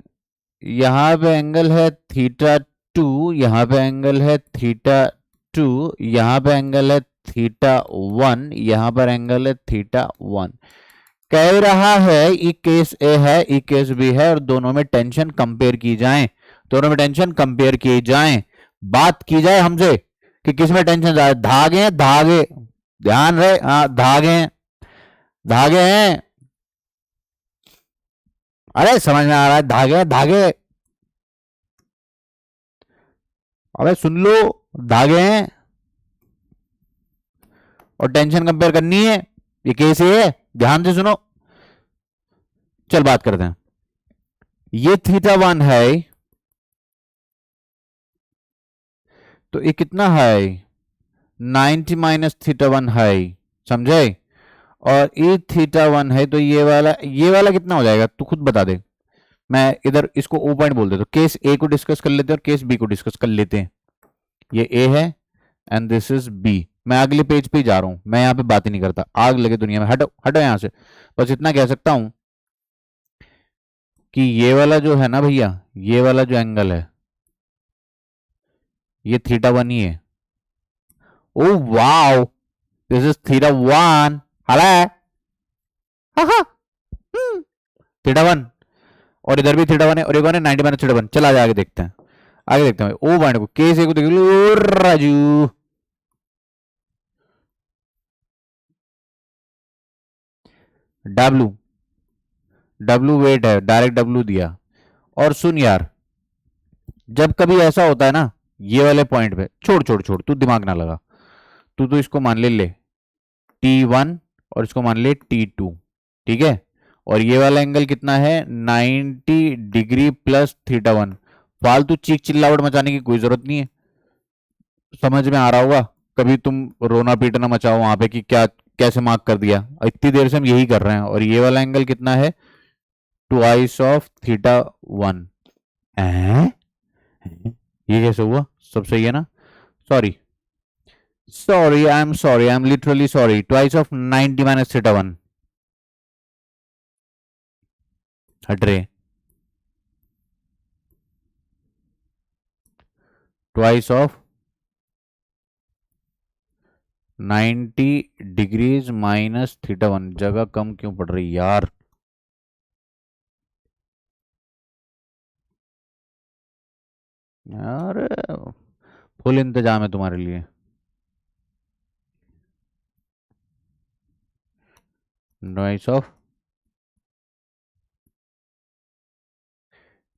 यहाँ पे एंगल है थीटा 2, यहाँ पे एंगल है थीटा 2, यहाँ पे एंगल है थीटा 1, यहाँ पर एंगल है थीटा 1। कह रहा है ई केस ए है, ई केस बी है, और दोनों में टेंशन कंपेयर की जाए, दोनों में टेंशन कंपेयर की जाए। बात की जाए हमसे कि किसमें टेंशन ज्यादा, धागे हैं धागे, ध्यान रहे, हाँ धागे हैं, धागे हैं। अरे समझ में आ रहा है, धागे धागे, अबे सुन लो, धागे हैं और टेंशन कंपेयर करनी है, ये केस है, ध्यान से सुनो। चल बात करते हैं। ये थीटा 1 है तो ये कितना है, 90 माइनस थीटा 1 है, समझे। और ये थीटा 1 है तो ये वाला कितना हो जाएगा तू खुद बता दे। मैं इधर इसको ओ पॉइंट बोल देता हूँ, केस ए को डिस्कस कर लेते हैं और केस बी को डिस्कस कर लेते हैं। ये ए है एंड दिस इज बी। मैं अगले पेज पे ही जा रहा हूं, मैं यहां पे बात ही नहीं करता, आग लगे दुनिया में, हटो हटो यहां से। बस इतना कह सकता हूं कि ये वाला जो है ना भैया, ये वाला जो एंगल है ये थीटा 1 ही है। Oh wow, this is theta 1, हाला है, थीटा 1। और इधर भी थीटा 1 है और एक और है 90 माइनस थीटा 1। चल आगे आगे देखते हैं, आगे देखते हैं भाई। ओ पॉइंट को केस ए को देख लो राजू, डब्लू, डब्लू वेट है, डायरेक्ट डब्लू दिया। और सुन यार, जब कभी ऐसा होता है ना, ये वाले पॉइंट पे छोड़ छोड़ छोड़, तू दिमाग ना लगा, तू तो इसको मान ले T1 और इसको मान ले T2, ठीक है। और ये वाला एंगल कितना है, 90 डिग्री प्लस थीटा 1। फालतू चीख चिल्लावट मचाने की कोई जरूरत नहीं है, समझ में आ रहा होगा। कभी तुम रोना पीटना मचाओ वहां पे कि क्या कैसे मार्क कर दिया, इतनी देर से हम यही कर रहे हैं। और ये वाला एंगल कितना है, ट्वाइस ऑफ थीटा 1। ये कैसे हुआ, सब सही है ना। Sorry sorry, I am sorry, I am literally sorry, twice of 90 minus theta 1। हट रहे, twice of 90 degrees minus theta 1। जगह कम क्यों पड़ रही यार, यार फुल इंतजाम है तुम्हारे लिए। Twice of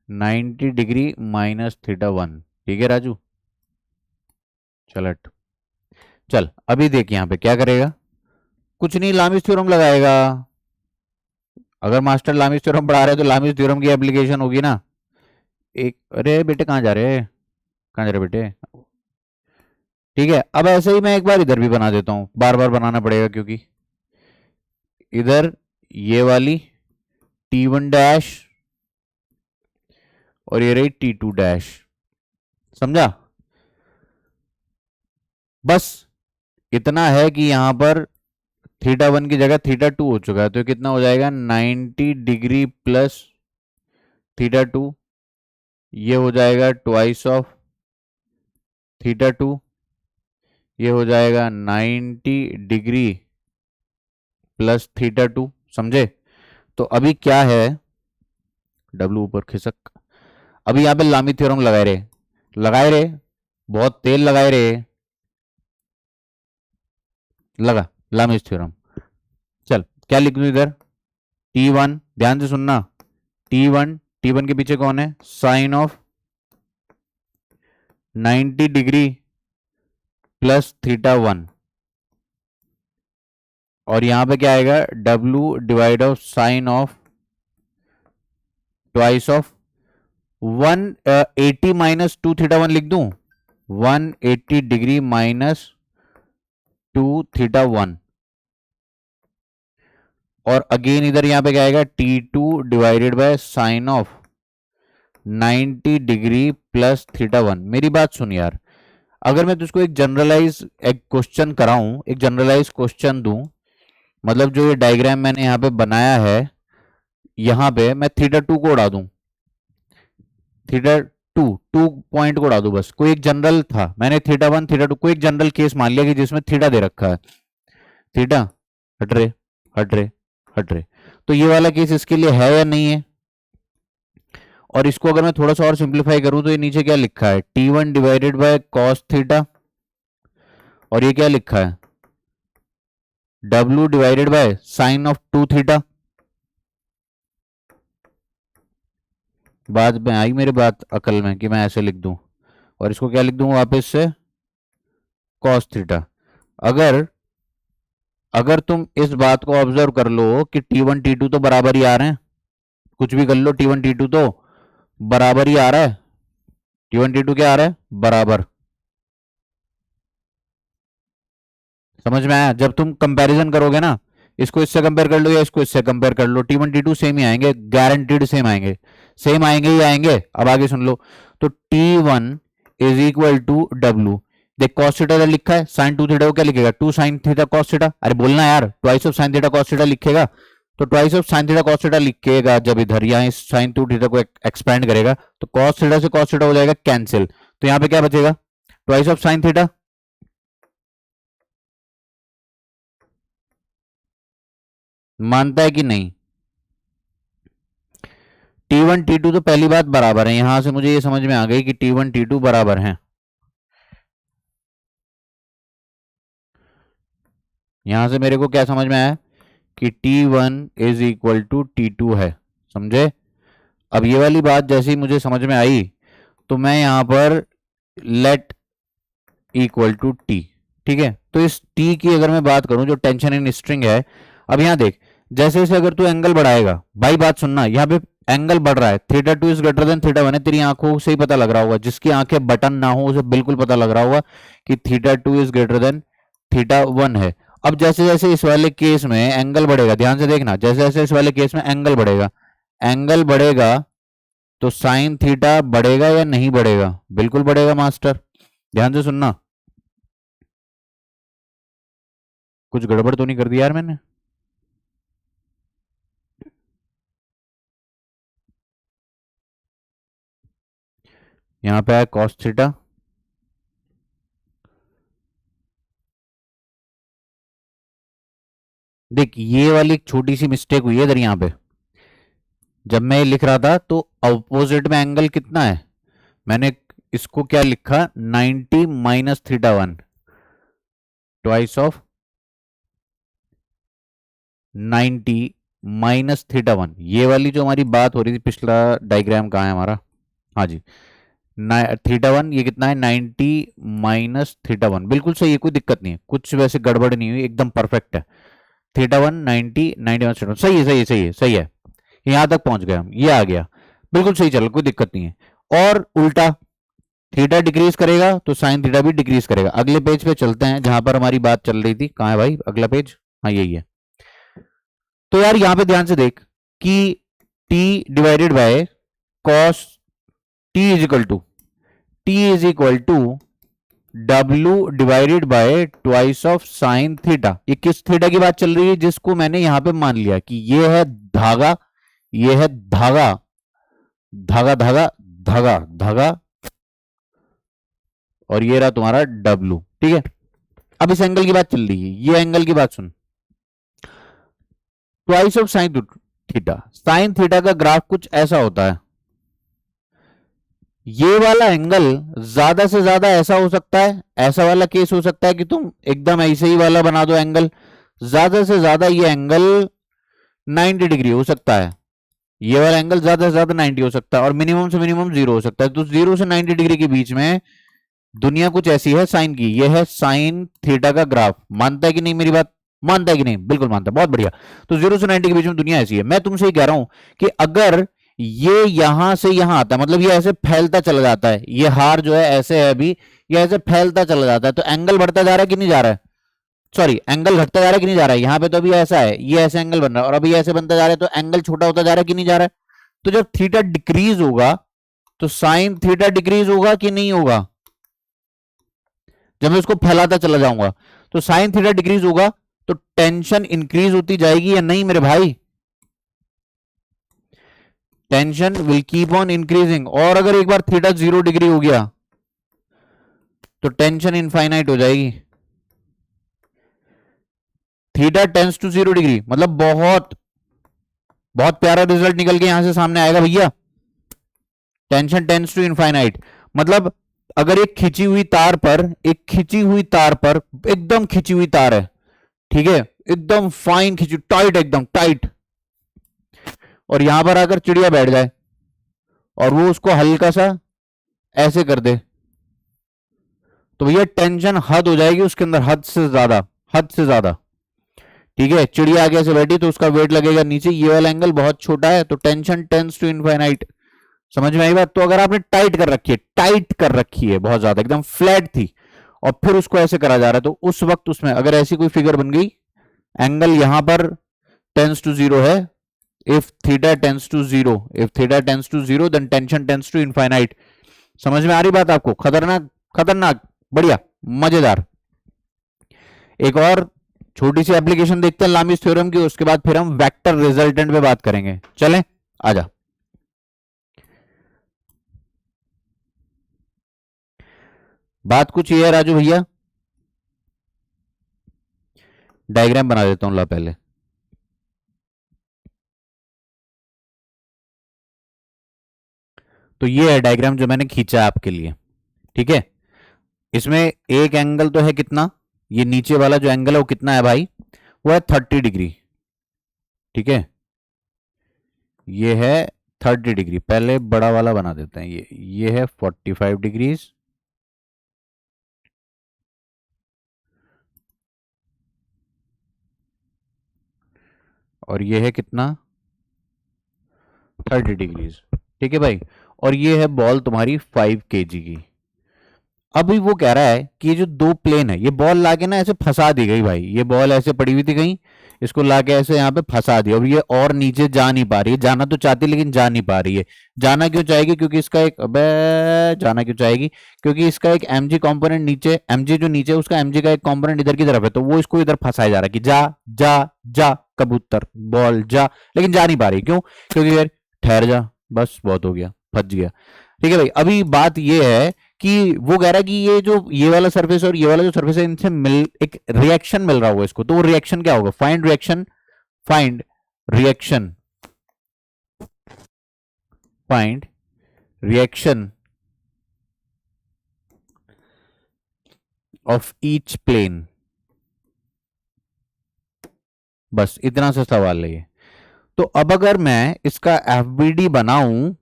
90 degree minus theta 1, ठीक है राजू। चल हट, चल अभी देख यहाँ पे क्या करेगा, कुछ नहीं, लामिस थ्योरम लगाएगा। अगर मास्टर लामिस थ्योरम पढ़ा रहे हैं तो लामिस थ्योरम की एप्लीकेशन होगी ना। एक, अरे बेटे कहाँ जा रहे हैं, कहाँ जा रहे बेटे। ठीक है, अब ऐसे ही मैं एक बार इधर भी बना देता हूँ, बार बार बनाना पड़ेगा क्योंकि इधर ये वाली T1 डैश और ये रही T2 डैश, समझा। बस इतना है कि यहां पर थीटा 1 की जगह थीटा 2 हो चुका है, तो कितना हो जाएगा, 90 डिग्री प्लस थीटा 2 ये हो जाएगा ट्वाइस ऑफ थीटा टू, ये हो जाएगा 90 डिग्री प्लस थीटा टू, समझे। तो अभी क्या है, डब्लू ऊपर खिसक, अभी यहां पे लामी थ्योरम लगाए रहे, बहुत तेल लगाए रहे, लगा लामी थ्योरम। चल क्या लिख दूं इधर, T1, ध्यान से सुनना, T1, T1 के पीछे कौन है, sine of 90 degree plus theta one, और यहां पे क्या आएगा, W divide of sine of twice of 180 minus two theta one लिख दूं, 180 degree minus two theta one, और अगेन इधर यहां पे क्या आएगा, T2 divided by sine of 90 degree plus theta one. मेरी बात सुन यार, अगर मैं तुझको एक क्वेश्चन कराऊं, एक जनरलाइज क्वेश्चन दूं, मतलब जो ये डायग्राम मैंने यहां पे बनाया है, यहां पे मैं थीटा टू को उड़ा दूं, थीटा टू पॉइंट को उड़ा दूं, बस कोई एक जनरल था, मैंने थीटा वन थीटा टू को एक जनरल केस मान लिया कि जिसमें थीटा दे रखा है, थीटा हट रहे हट रहे हट रहे, तो ये वाला केस इसके लिए है या नहीं है। और इसको अगर मैं थोड़ा सा और सिंप्लीफाई करूं तो ये नीचे क्या लिखा है, T1 divided by cos theta, और ये क्या लिखा है, W divided by sine of two theta. बाद में आई मेरे बात अकल में कि मैं ऐसे लिख दूं, और इसको क्या लिख दूं वापस से, कॉस थीटा। अगर अगर तुम इस बात को ऑब्जर्व कर लो कि T1 T2 तो बराबर ही आ रहे हैं, कुछ भी कर लो, T1 T2 तो बराबर ही आ रहा है, T1 T2 क्या आ रहा है, बराबर, समझ में आया। जब तुम कंपैरिजन करोगे ना, इसको इससे कंपेयर कर लो या इसको इससे कंपेयर कर लो, T1 T2 सेम ही आएंगे, गारंटीड सेम आएंगे, सेम आएंगे ही आएंगे। अब आगे सुन लो, तो T1 is equal to W, देख कॉस थीटा लिखा है, साइन टू थीटा को क्या लिखेगा, two sine theta cos theta, अरे बोलना यार, twice of sine theta cos theta लिखेगा, तो twice of sine theta cos theta लिखेगा, जब इधर यहाँ इस साइन टू थीटा को एक्सपेंड करेगा तो कॉस थीटा से कॉस थीटा हो जाएगा कैंसिल, तो यहाँ पे क्या बचेगा, ट्वाइस ऑफ साइन थीटा, मानता है कि नहीं। T1 T2 तो पहली बात बराबर है, यहां से मुझे ये समझ में आ गई कि T1 T2 बराबर हैं, यहां से मेरे को क्या समझ में आया कि T1 is equal to T2 है, समझे। अब ये वाली बात जैसे ही मुझे समझ में आई, तो मैं यहां पर लेट इक्वल टू टी, ठीक है। तो इस टी की अगर मैं बात करूं, जो टेंशन इन स्ट्रिंग है, अब यहां देख, जैसे जैसे अगर तू एंगल बढ़ाएगा, भाई बात सुनना, यहाँ पे एंगल बढ़ रहा है, theta two is greater than theta one है, तेरी आंखों से ही पता लग रहा होगा, जिसकी आंखें बटन ना हो उसे बिल्कुल पता लग रहा होगा कि theta two is greater than theta one है। अब जैसे जैसे इस वाले केस में एंगल बढ़ेगा, ध्यान से देखना, जैसे जैसे इस वाले केस में एंगल बढ़ेगा तो साइन थीटा बढ़ेगा या नहीं बढ़ेगा, बिल्कुल बढ़ेगा मास्टर, ध्यान से सुनना, कुछ गड़बड़ तो नहीं कर दिया यार मैंने। यहां पे आया कॉस थीटा, देख ये वाली एक छोटी सी मिस्टेक हुई है इधर, यहां पे जब मैं ये लिख रहा था तो अपोजिट में एंगल कितना है, मैंने इसको क्या लिखा, 90 minus theta one, twice of 90 minus theta one, ये वाली जो हमारी बात हो रही थी, पिछला डायग्राम कहाँ है हमारा, हाँ जी, थीटा वन ये कितना है, 90 माइनस थीटा वन, बिल्कुल सही है, कोई दिक्कत नहीं है, कुछ वैसे गड़बड़ नहीं हुई, एकदम परफेक्ट है, theta one 90 90 minus theta one, सही है सही है सही है सही है, यहां तक पहुंच गए हम, ये आ गया, बिल्कुल सही चल, कोई दिक्कत नहीं है। और उल्टा, थीटा डिक्रीज करेगा तो साइन थीटा भी डिक्रीज करेगा। अगले पेज पे चलते हैं जहां पर हमारी बात चल रही थी, कहां है भाई अगला पेज, हाँ यही है। तो यार यहां पे ध्यान से देख कि t divided by cos t is equal to W divided by twice of sine theta, ये किस थीटा की बात चल रही है, जिसको मैंने यहां पे मान लिया कि ये है धागा, ये है धागा धागा धागा धागा धागा, और ये रहा तुम्हारा डब्लू। ठीक है, अब इस एंगल की बात चल रही है, ये एंगल की बात सुन। Twice of sine theta, sine theta का ग्राफ कुछ ऐसा होता है। ये वाला एंगल ज्यादा से ज्यादा ऐसा हो सकता है, ऐसा वाला केस हो सकता है कि तुम एकदम ऐसे ही वाला बना दो एंगल, ज्यादा से ज्यादा ये एंगल 90 डिग्री हो सकता है, ये वाला एंगल ज्यादा से ज्यादा 90 हो सकता है, और मिनिमम से मिनिमम 0 हो सकता है। तो 0 से 90 डिग्री के बीच में दुनिया कुछ ऐसी है साइन की, ये है साइन थीटा का ग्राफ। मानता है कि नहीं मेरी बात, मानता है कि नहीं? बिल्कुल मानता है, बहुत बढ़िया। तो 0 से 90 के बीच में दुनिया ऐसी है। मैं तुमसे ही कह रहा हूं कि अगर ये यहां से यहां आता है, मतलब ये ऐसे फैलता चला जाता है, ये हार जो है ऐसे है अभी, ये ऐसे फैलता चला जाता है, तो एंगल बढ़ता जा रहा है कि नहीं जा रहा है? सॉरी, एंगल घटता जा रहा है कि नहीं जा रहा है? यहां पे तो अभी ऐसा है, ये ऐसे एंगल बन रहा है, और अभी ऐसे बनता जा रहा है, तो एंगल छोटा होता जा रहा है कि नहीं जा रहा है? तो जब थीटा डिक्रीज होगा तो साइन थीटा डिक्रीज होगा कि नहीं होगा? जब मैं इसको फैलाता चला जाऊंगा तो साइन थीटा डिक्रीज होगा, तो टेंशन इंक्रीज होती जाएगी या नहीं मेरे भाई? Tension will keep on increasing, और अगर एक बार थीटा 0 डिग्री हो गया तो टेंशन इनफाइनाइट हो जाएगी। थीटा टेंस टू 0 डिग्री मतलब बहुत बहुत प्यारा रिजल्ट निकल के यहां से सामने आएगा भैया। टेंशन टेंस टू इनफाइनाइट मतलब अगर एक खिंची हुई तार पर, एक खिंची हुई तार पर, एकदम खिंची हुई तार है, ठीक है, एकदम फाइन खिंची, टाइट, एकदम टाइट, और यहां पर आकर चिड़िया बैठ जाए और वो उसको हल्का सा ऐसे कर दे, तो भैया टेंशन हद हो जाएगी उसके अंदर, हद से ज्यादा, हद से ज्यादा। ठीक है, चिड़िया आगे से बैठी तो उसका वेट लगेगा नीचे, ये वाला एंगल बहुत छोटा है, तो टेंशन टेंस टू इनफाइनाइट। समझ में आई बात? तो अगर आपने टाइट कर रखी है, टाइट कर रखी है बहुत ज्यादा, एकदम फ्लैट थी, और फिर उसको ऐसे करा जा रहा है, तो उस वक्त उसमें अगर ऐसी कोई फिगर बन गई, एंगल यहां पर टेंस टू 0 है, if theta tends to 0, if theta tends to 0 then tension tends to infinite. समझ में आ रही बात आपको? खतरनाक, खतरनाक, बढ़िया, मजेदार। एक और छोटी सी एप्लीकेशन देखते हैं लामीज थ्योरम की, उसके बाद फिर हम वेक्टर रिजल्टेंट पे बात करेंगे। चलें, आजा। बात कुछ ये है राजू भैया, डायग्राम बना देता हूं ला पहले। तो ये है डायग्राम जो मैंने खींचा है आपके लिए। ठीक है, इसमें एक एंगल तो है कितना, ये नीचे वाला जो एंगल है वो कितना है भाई? वो है 30 डिग्री। ठीक है, ये है 30 डिग्री, पहले बड़ा वाला बना देते हैं, ये है 45 डिग्रीज, और ये है कितना? 30 डिग्रीज। ठीक है भाई, और ये है बॉल तुम्हारी 5 kg की। अभी वो कह रहा है कि ये जो दो प्लेन है, ये बॉल लाके ना ऐसे फंसा दी गई भाई, ये बॉल ऐसे पड़ी हुई थी कहीं, इसको लाके ऐसे यहाँ पे फंसा दिया, और ये और नीचे जा नहीं पा रही है, जाना तो चाहती है लेकिन जा नहीं पा रही है। जाना क्यों चाहेगी? क्योंकि इसका एक, अबे जाना क्यों चाहेगी? क्योंकि इसका एक mg कंपोनेंट नीचे, mg जो नीचे उसका mg का एक कंपोनेंट इधर की तरफ है, तो वो इसको इधर फंसाया जा रहा है कि जा जा जा, कबूतर बॉल जा, लेकिन जा नहीं पा रही। क्यों? क्योंकि यार ठहर जा, बस बहुत हो गया, फंस गया। ठीक है भाई, अभी बात ये है कि वो कह रहा है कि ये जो ये वाला सरफेस और ये वाला जो सरफेस है, इनसे मिल एक रिएक्शन मिल रहा होगा इसको, तो वो रिएक्शन क्या होगा? Find reaction, find reaction, find reaction of each plane. बस इतना सा सवाल है ये। तो अब अगर मैं इसका एफबीडी बनाऊं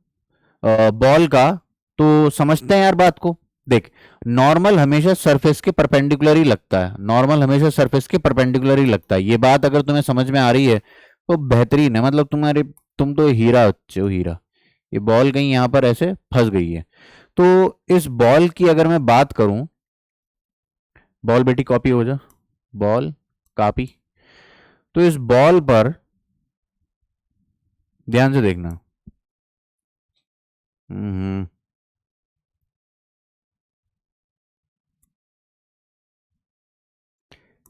बॉल का, तो समझते हैं यार बात को। देख, नॉर्मल हमेशा सरफेस के परपेंडिकुलर ही लगता है, नॉर्मल हमेशा सरफेस के परपेंडिकुलर ही लगता है। ये बात अगर तुम्हें समझ में आ रही है तो बेहतरीन है, मतलब तुम्हारे, तुम तो हीरा बच्चे हो, हीरा। ये बॉल कहीं यहां पर ऐसे फंस गई है, तो इस बॉल की अगर मैं बात करूं, बॉल बेटी कॉपी हो जा, बॉल कॉपी, तो इस बॉल पर ध्यान से देखना। हम्म,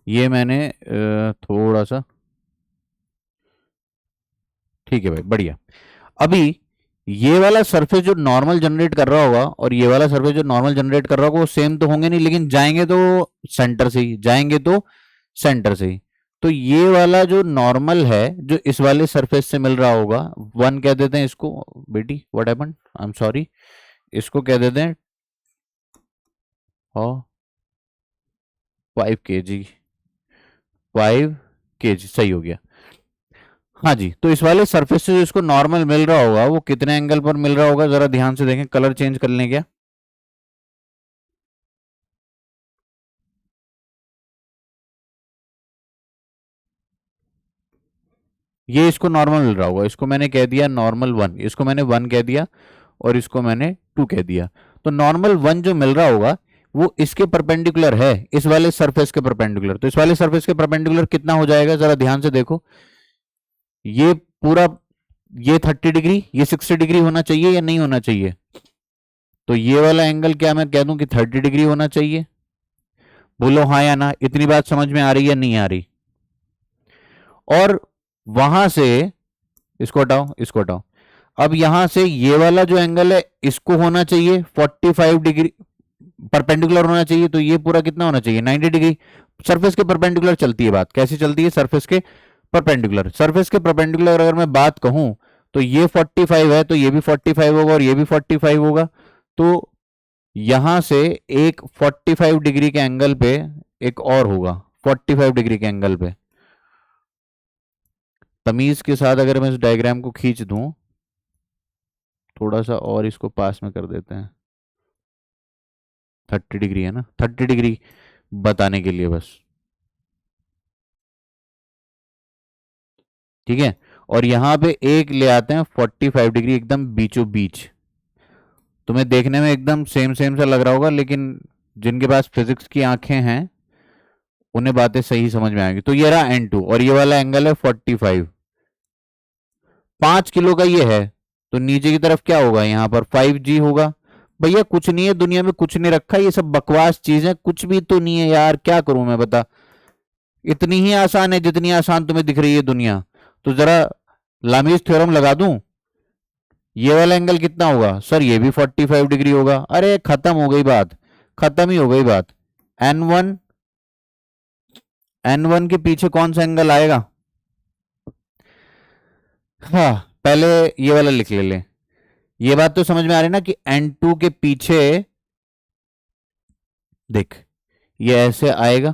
ये मैंने थोड़ा सा, ठीक है भाई, बढ़िया। अभी ये वाला सरफेस जो नॉर्मल जनरेट कर रहा होगा और ये वाला सरफेस जो नॉर्मल जनरेट कर रहा होगा वो सेम तो होंगे नहीं, लेकिन जाएंगे तो सेंटर से ही जाएंगे, तो सेंटर से ही। तो ये वाला जो नॉर्मल है जो इस वाले सरफेस से मिल रहा होगा, 1 कह देते हैं इसको। बेटी what happened, I am sorry, इसको कह देते हैं 5 kg, 5 kg सही हो गया। हाँ जी, तो इस वाले सरफेस से जो इसको नॉर्मल मिल रहा होगा वो कितने एंगल पर मिल रहा होगा, जरा ध्यान से देखें। कलर चेंज कर लें क्या? ये इसको नॉर्मल मिल रहा होगा, इसको मैंने कह दिया नॉर्मल 1, इसको मैंने 1 कह दिया और इसको मैंने 2 कह दिया। तो नॉर्मल 1 जो मिल रहा होगा वो इसके परपेंडिकुलर है, इस वाले सरफेस के परपेंडिकुलर। तो इस वाले सरफेस के परपेंडिकुलर कितना हो जाएगा, जरा ध्यान से देखो। ये पूरा, ये 30 डिग्री, ये 60 डिग्री होना चाहिए या नहीं होना चाहिए? तो ये वाला एंगल क्या मैं कह दूं कि 30 डिग्री होना चाहिए? बोलो हाँ या ना, इतनी बात समझ में आ रही है नहीं आ रही? और वहां से इसको हटाओ, इसको हटाओ। अब यहां से ये वाला जो एंगल है इसको होना चाहिए 45 डिग्री परपेंडिकुलर होना चाहिए। तो ये पूरा कितना होना चाहिए, 90 डिग्री। सरफेस के परपेंडिकुलर चलती है बात, कैसी चलती है? सरफेस के परपेंडिकुलर। सरफेस के परपेंडिकुलर अगर मैं बात कहूं तो ये 45 है तो ये भी 45 होगा और ये भी 45 होगा। तो यहां से एक 45 डिग्री के एंगल पे एक और होगा 45 डिग्री के एंगल पे। तमीज के साथ अगर मैं इस डायग्राम को खींच दूं, थोड़ा सा और इसको पास में कर देते हैं, 30 डिग्री है ना, 30 डिग्री बताने के लिए बस, ठीक है। और यहां पे एक ले आते हैं 45 डिग्री एकदम बीचों बीच। तुम्हें देखने में एकदम सेम सेम सा लग रहा होगा, लेकिन जिनके पास फिजिक्स की आंखें हैं उन्हें बातें सही समझ में आएंगी। तो ये रहा N2 और ये वाला एंगल है 45, 5 किलो का ये है। तो नीचे की तरफ क्या होगा, यहां पर 5G होगा। भैया कुछ नहीं है दुनिया में, कुछ नहीं रखा, ये सब बकवास चीज है, कुछ भी तो नहीं है यार, क्या करूं मैं बता। इतनी ही आसान है जितनी आसान तुम्हें दिख रही है दुनिया। तो जरा लामीज थ्योरम लगा दूं। ये वाला एंगल कितना होगा सर, ये भी 45 डिग्री होगा। अरे खत्म हो गई बात, खत्म ही हो गई बात। N1, N1 के पीछे कौन सा एंगल आएगा? हाँ, पहले ये वाला लिख ले। ये बात तो समझ में आ रही ना कि N2 के पीछे देख, ये ऐसे आएगा।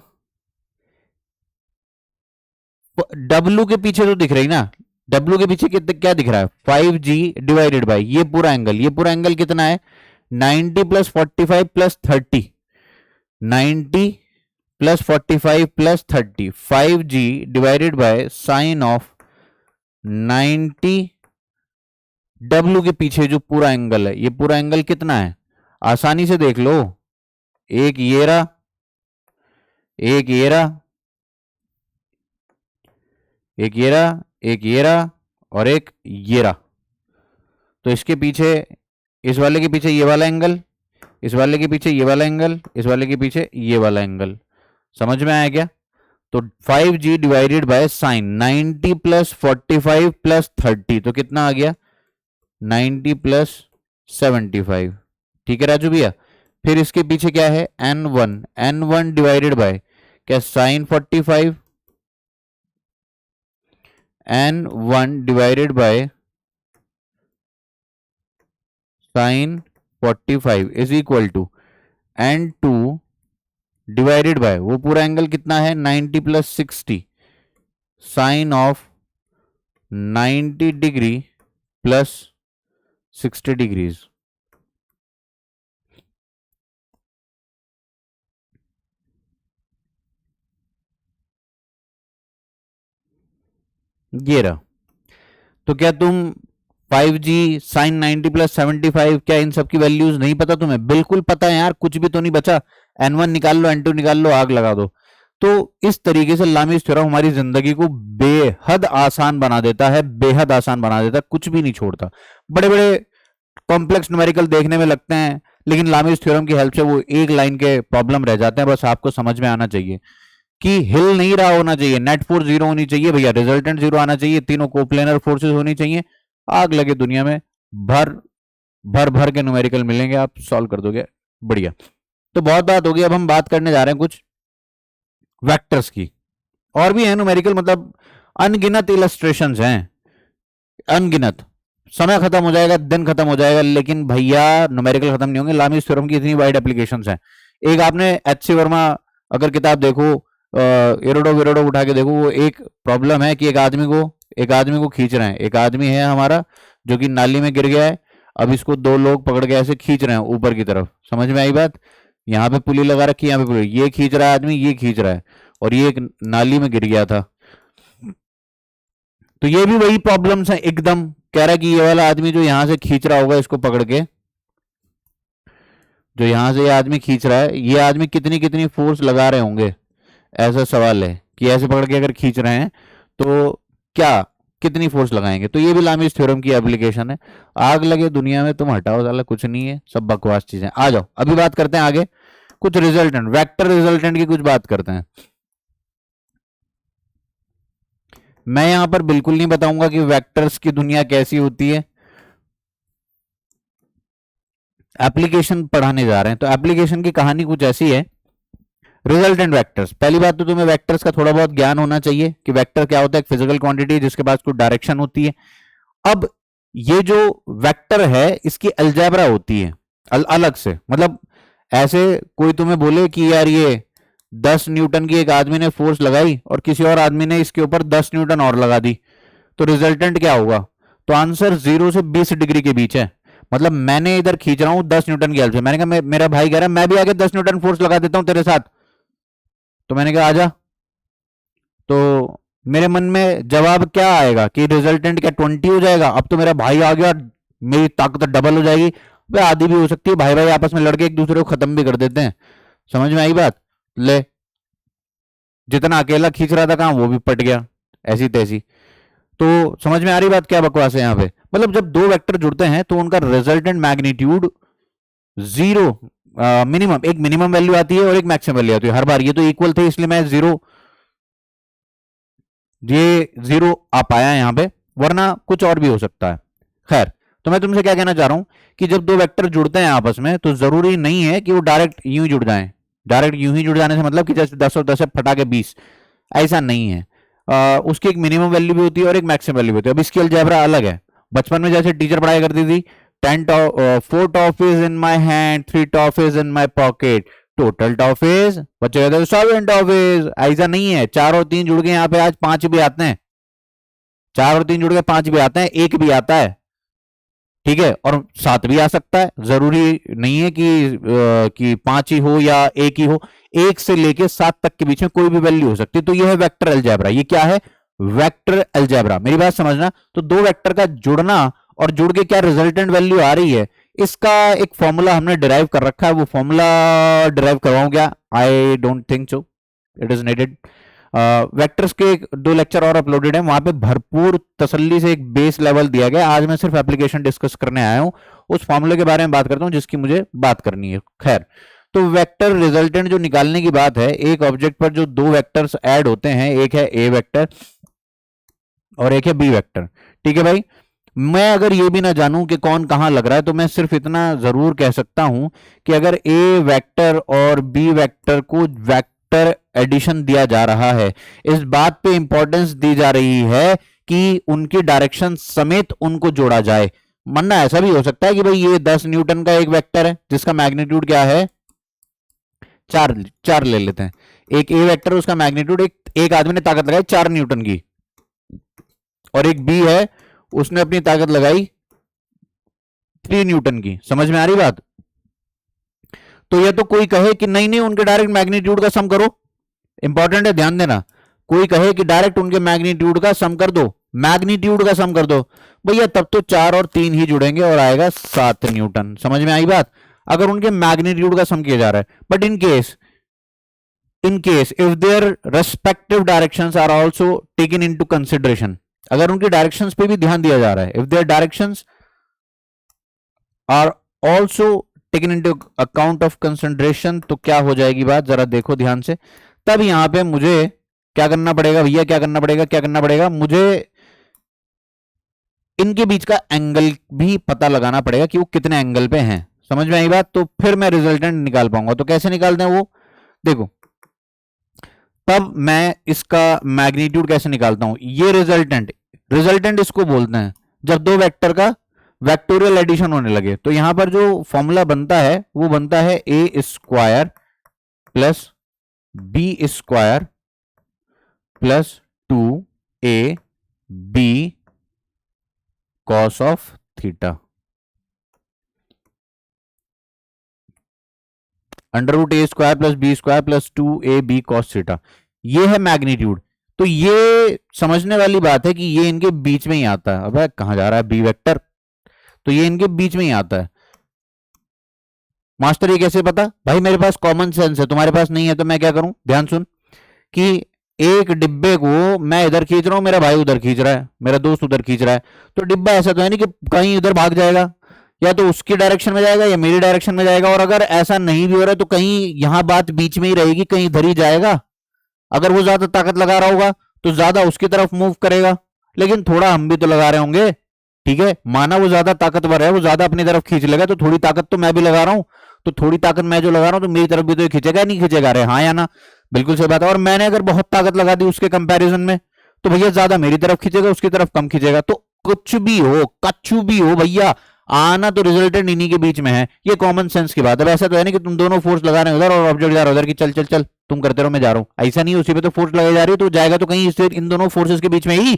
W के पीछे तो दिख रही ना, W के पीछे कितने क्या दिख रहा है, 5G डिवाइडेड बाई ये पूरा एंगल। ये पूरा एंगल कितना है, 90 plus 45 plus 30, 90 plus 45 plus 30, 5G divided by sine of 90। W के पीछे जो पूरा एंगल है, ये पूरा एंगल कितना है, आसानी से देख लो। एक ये रहा, एक ये रहा, एक ये रहा, एक ये रहा और एक ये रहा। तो इसके पीछे, इस वाले के पीछे ये वाला एंगल, इस वाले के पीछे ये वाला एंगल, इस वाले के पीछे ये वाला एंगल। समझ में आया क्या? तो 5G divided by sine 90 plus 45 plus 30, तो कितना आ गया, 90 प्लस 75। ठीक है राजू भैया। फिर इसके पीछे क्या है, N1, N1 डिवाइडेड बाय क्या, sine 45, N1 divided by sine 45 is equal to N2 divided by वो पूरा एंगल कितना है, 90 plus 60 sine of 90 degree plus 60 degrees. ये रहा। तो क्या तुम 5G साइन 90 प्लस 75, क्या इन सब की वैल्यूज नहीं पता तुम्हें? बिल्कुल पता है यार, कुछ भी तो नहीं बचा। N1 निकाल लो, N2 निकाल लो, आग लगा दो। तो इस तरीके से लामीज थ्योरम हमारी जिंदगी को बेहद आसान बना देता है, बेहद आसान बना देता है, कुछ भी नहीं छोड़ता। बड़े बड़े कॉम्प्लेक्स न्यूमेरिकल देखने में लगते हैं, लेकिन लामीज थ्योरम की हेल्प से वो एक लाइन के प्रॉब्लम रह जाते हैं। बस आपको समझ में आना चाहिए कि हिल नहीं रहा होना चाहिए, नेट फोर्स जीरो होनी चाहिए भैया, रिजल्टेंट जीरो आना चाहिए, तीनों कोप्लेनर फोर्सेस होनी चाहिए, आग लगे दुनिया में, भर भर भर के न्यूमेरिकल मिलेंगे, आप सॉल्व कर दोगे, बढ़िया। तो बहुत बात होगी, अब हम बात करने जा रहे हैं कुछ वेक्टर्स की। और भी है न्यूमेरिकल, मतलब अनगिनत इलस्ट्रेशंस हैं, अनगिनत। समय खत्म हो जाएगा, दिन खत्म हो जाएगा, लेकिन भैया न्यूमेरिकल खत्म नहीं होंगे। लामीज थ्योरम की इतनी वाइड एप्लीकेशंस हैं। एक आपने एच.सी. वर्मा अगर किताब देखो, एरोडो वेरोडो उठा के देखो, वो एक प्रॉब्लम है कि एक आदमी को खींच रहे हैं। एक आदमी है हमारा जो कि नाली में गिर गया है, अब इसको दो लोग पकड़ के ऐसे खींच रहे हैं ऊपर की तरफ। समझ में आई बात? यहाँ पे पुली लगा रखी है, यहाँ पे पुली, ये खींच रहा है आदमी, ये खींच रहा है, और ये एक नाली में गिर गया था। तो ये भी वही प्रॉब्लम्स है एकदम। कह रहा है कि ये वाला आदमी जो यहां से खींच रहा होगा इसको पकड़ के, जो यहां से ये आदमी खींच रहा है, ये आदमी कितनी कितनी फोर्स लगा रहे होंगे, ऐसा सवाल है कि ऐसे पकड़ के अगर खींच रहे हैं तो क्या कितनी फोर्स लगाएंगे। तो ये भी लामीज थ्योरम की एप्लीकेशन है। आग लगे दुनिया में, तुम हटाओ साला, कुछ नहीं है, सब बकवास चीजें। आ जाओ अभी बात करते हैं आगे कुछ रिजल्टेंट, वेक्टर रिजल्टेंट की कुछ बात करते हैं। मैं यहां पर बिल्कुल नहीं बताऊंगा कि वेक्टर्स की दुनिया कैसी होती है, एप्लीकेशन पढ़ाने जा रहे हैं। तो एप्लीकेशन की कहानी कुछ ऐसी है। रिजल्टेंट वेक्टर्स, पहली बात तो तुम्हें वेक्टर्स का थोड़ा बहुत ज्ञान होना चाहिए कि वेक्टर क्या होता है। एक फिजिकल क्वांटिटी जिसके पास कुछ डायरेक्शन होती है। अब ये जो वेक्टर है इसकी अलजेब्रा होती है अलग से, मतलब ऐसे कोई तुम्हें बोले कि यार ये 10 न्यूटन की एक आदमी ने फोर्स लगाई और किसी और आदमी ने इसके ऊपर 10 न्यूटन और लगा दी, तो रिजल्टेंट क्या होगा? तो आंसर 0 से 20 डिग्री के बीच है। मतलब मैंने इधर खींच रहा हूं 10 न्यूटन की हेल्प से, मैंने कहा मेरा भाई कह रहा है मैं भी आगे 10 न्यूटन फोर्स लगा देता हूं तेरे साथ, तो मैंने कहा आजा। तो मेरे मन में जवाब क्या आएगा कि रिजल्टेंट क्या 20 हो जाएगा? अब तो मेरा भाई आ गया, मेरी ताकत डबल हो जाएगी। वह आधी भी हो सकती है, भाई भाई आपस में लड़के एक दूसरे को खत्म भी कर देते हैं। समझ में आई बात? ले, जितना अकेला खींच रहा था काम वो भी पट गया ऐसी तैसी। तो समझ में आ रही बात क्या बकवास है यहाँ पे? मतलब जब दो वेक्टर जुड़ते हैं तो उनका रिजल्टेंट मैग्नीट्यूड जीरो, मिनिमम एक मिनिमम वैल्यू आती है और एक मैक्सिमम वैल्यू आती है हर बार। ये तो इक्वल थे इसलिए मैं जीरो आ पाया यहाँ पे, वरना कुछ और भी हो सकता है। खैर, तो मैं तुमसे क्या कहना चाह रहा हूं कि जब दो वेक्टर जुड़ते हैं आपस में तो जरूरी नहीं है कि वो डायरेक्ट यूं ही जुड़ जाएं। डायरेक्ट यूं ही जुड़ जाने से मतलब कि जैसे 10 और 10 फटा के 20, ऐसा नहीं है। उसकी एक मिनिमम वैल्यू भी होती है और एक मैक्सिमम वैल्यू भी होती है। अब इसकी अलजेब्रा अलग है। बचपन में जैसे टीचर पढ़ाई करती थी, 4 toffees in my hand, 3 toffees in my pocket, total toffees, बच्चे कहते हैं 7 टॉफीज। ऐसा नहीं है, 4 और 3 जुड़ के यहाँ पे आज 5 भी आते हैं, 4 और 3 जुड़ के 5 भी आते हैं, 1 भी आता है, ठीक है, और 7 भी आ सकता है। जरूरी नहीं है कि 5 ही हो या 1 ही हो, 1 से लेके 7 तक के बीच में कोई भी वैल्यू हो सकती है। तो यह है वेक्टर अलजेब्रा। ये क्या है? Vector algebra. मेरी बात समझना। तो दो वेक्टर का जुड़ना और जुड़ के क्या रिजल्टेंट वैल्यू आ रही है, इसका एक फॉर्मूला हमने डिराइव कर रखा है। वो फॉर्मूला डिराइव करवाऊं क्या? I don't think so it is needed. Vectors के 2 लेक्चर और अपलोडेड है, वहां पे भरपूर तसल्ली से एक बेस लेवल दिया गया। आज मैं सिर्फ एप्लीकेशन डिस्कस करने आया हूं, उस फॉर्मूले के बारे में बात करता हूं जिसकी मुझे बात करनी है। खैर, तो वेक्टर रिजल्टेंट जो निकालने की बात है, एक ऑब्जेक्ट पर जो 2 वेक्टर्स ऐड होते हैं, एक है ए वेक्टर और एक है बी वेक्टर, ठीक है भाई। मैं अगर ये भी ना जानूं कि कौन कहां लग रहा है, तो मैं सिर्फ इतना जरूर कह सकता हूं कि अगर ए वेक्टर और बी वेक्टर को वेक्टर एडिशन दिया जा रहा है, इस बात पे इंपॉर्टेंस दी जा रही है कि उनकी डायरेक्शन समेत उनको जोड़ा जाए। मानना ऐसा भी हो सकता है कि भाई ये 10 न्यूटन का एक वेक्टर है जिसका मैग्नीट्यूड क्या है, 4 ले लेते हैं। एक ए वेक्टर, उसका मैग्नीट्यूड एक आदमी ने ताकत लगाई 4 न्यूटन की, और एक बी है उसने अपनी ताकत लगाई 3 न्यूटन की। समझ में आ रही बात? तो यह तो कोई कहे कि नहीं नहीं उनके डायरेक्ट मैग्नीट्यूड का सम करो, इंपॉर्टेंट है ध्यान देना। कोई कहे कि डायरेक्ट उनके मैग्नीट्यूड का सम कर दो, मैग्नीट्यूड का सम कर दो, भैया तब तो 4 और 3 ही जुड़ेंगे और आएगा 7 न्यूटन। समझ में आई बात? अगर उनके मैग्नीट्यूड का सम किया जा रहा है। But in case if their respective directions are also taken into consideration, अगर उनकी डायरेक्शंस पे भी ध्यान दिया जा रहा है, if their directions are also taken into account of consideration, तो क्या हो जाएगी बात, जरा देखो ध्यान से। तब यहां पे मुझे क्या करना पड़ेगा भैया, क्या करना पड़ेगा, मुझे इनके बीच का एंगल भी पता लगाना पड़ेगा कि वो कितने एंगल पे हैं। समझ में आई बात? तो फिर मैं रिजल्टेंट निकाल पाऊंगा। तो कैसे निकालते हैं वो देखो। तब मैं इसका मैग्नीट्यूड कैसे निकालता हूं, ये रिजल्टेंट, रिजल्टेंट इसको बोलते हैं जब दो वेक्टर का वेक्टोरियल एडिशन होने लगे। तो यहां पर जो फॉर्मूला बनता है वो बनता है A square plus B square plus 2 B cos of theta under root A square plus B square plus 2 AB cos theta. ये है मैग्नीट्यूड। तो ये समझने वाली बात है कि ये इनके बीच में ही आता है। अब कहां जा रहा है बी वेक्टर, तो ये इनके बीच में ही आता है। मास्टर ये कैसे पता? भाई मेरे पास कॉमन सेंस है, तुम्हारे पास नहीं है, तो मैं क्या करूं, ध्यान सुन कि एक डिब्बे को मैं इधर खींच रहा हूं, मेरा भाई उधर खींच रहा है, मेरा दोस्त उधर खींच रहा है, तो डिब्बा ऐसा तो है नहीं कि कहीं इधर भाग जाएगा, या तो उसकी डायरेक्शन में जाएगा या मेरी डायरेक्शन में जाएगा। और अगर ऐसा नहीं भी हो रहा है तो कहीं यहां बात बीच में ही रहेगी, कहीं इधर ही जाएगा। अगर वो ज्यादा ताकत लगा रहा होगा तो ज्यादा उसकी तरफ मूव करेगा, लेकिन थोड़ा हम भी तो लगा रहे होंगे। ठीक है, माना वो ज्यादा ताकतवर है, वो ज्यादा अपनी तरफ खींच लेगा, तो थोड़ी ताकत तो मैं भी लगा रहा हूं। तो थोड़ी ताकत मैं जो लगा रहा हूं तो मेरी तरफ भी तो ये खींचेगा, नहीं खींचेगा? अरे हाँ या ना? बिल्कुल सही बात है। और मैंने अगर बहुत ताकत लगा दी उसके कंपैरिजन में, तो भैया ज्यादा मेरी तरफ खींचेगा, उसकी तरफ कम खींचेगा। तो कुछ भी हो भैया, आना तो रिजल्टेंट इन्हीं के बीच में है। ये कॉमन सेंस की बात है। ऐसा तो है नहीं कि तुम दोनों फोर्स लगा रहे हो उधर और ऑब्जेक्ट जा रहा है उधर, की चल चल चल तुम करते रहो मैं जा रहा हूं, ऐसा नहीं है। उसी पे तो फोर्स लगाई जा रही है, तो जाएगा तो कहीं इससे इन दोनों फोर्सेस के बीच में ही।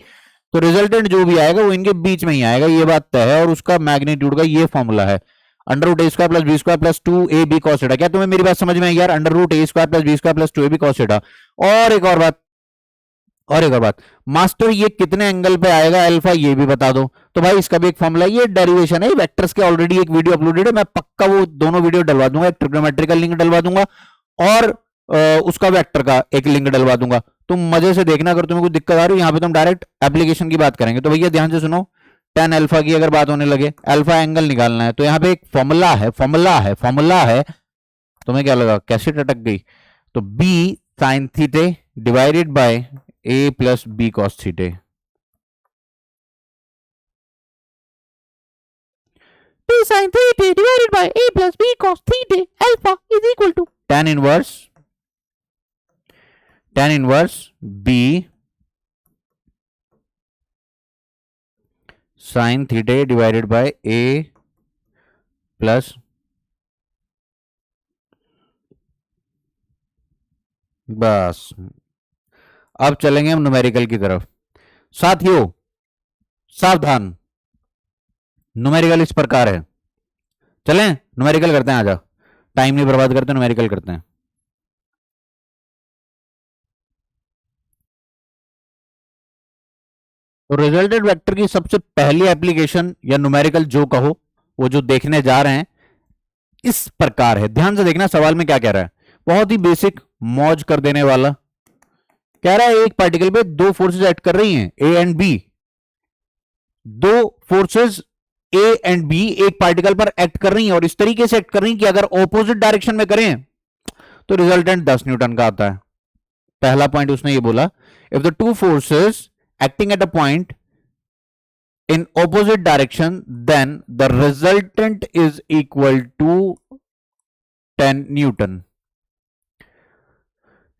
तो रिजल्टेंट जो भी आएगा वो इनके बीच में ही आएगा, ये बात तय है। और उसका मैग्नीट्यूड का ये फॉर्मूला है under root A square plus B square plus 2 AB cos theta. क्या तुम्हें मेरी बात समझ में आई यार? Under root A square plus B square plus 2 AB cos theta. और एक और बात, और एक और बात, मास्टर ये कितने एंगल पे आएगा अल्फा, ये भी बता दो। तो भाई इसका भी एक फॉर्मूला, ये डेरिवेशन है वेक्टर्स के, ऑलरेडी एक वीडियो अपलोडेड है, मैं पक्का वो दोनों वीडियो डलवा दूंगा, एक ट्रिग्नोमेट्रिकल लिंक डलवा दूंगा और उसका वेक्टर का एक लिंक डलवा दूंगा। तुम मजे से देखना, अगर तुम्हें कुछ दिक्कत आ रही है यहाँ पे तो हम डायरेक्ट एप्लीकेशन की बात करेंगे। तो भैया ध्यान से सुनो, टेन अल्फा की अगर बात होने लगे, अल्फा एंगल निकालना है, तो यहाँ पे एक फॉर्मूला है। तुम्हें क्या लगा कैसे टटक गई? तो B sine theta divided by A plus B cos theta. B sine theta divided by A plus B cos theta alpha is equal to tan inverse B sine theta divided by A plus, बस अब चलेंगे हम numerical की तरफ। साथियों सावधान, numerical इस प्रकार है। चलें न्यूमेरिकल करते हैं, आजा, टाइम नहीं बर्बाद करते, न्यूमेरिकल करते हैं। तो रिजल्टेड वेक्टर की सबसे पहली एप्लीकेशन या न्यूमेरिकल जो कहो, वो जो देखने जा रहे हैं इस प्रकार है। ध्यान से देखना सवाल में क्या कह रहा है, बहुत ही बेसिक, मौज कर देने वाला। कह रहा है एक पार्टिकल पे दो फोर्सेस एक्ट कर रही हैं, ए एंड बी। दो फोर्सेस ए एंड बी एक पार्टिकल पर एक्ट कर रही हैं, और इस तरीके से एक्ट कर रही हैं कि अगर ऑपोजिट डायरेक्शन में करें तो रिजल्टेंट 10 न्यूटन का आता है। पहला पॉइंट उसने ये बोला, if the two forces acting at a point in opposite direction then the resultant is equal to 10 Newton.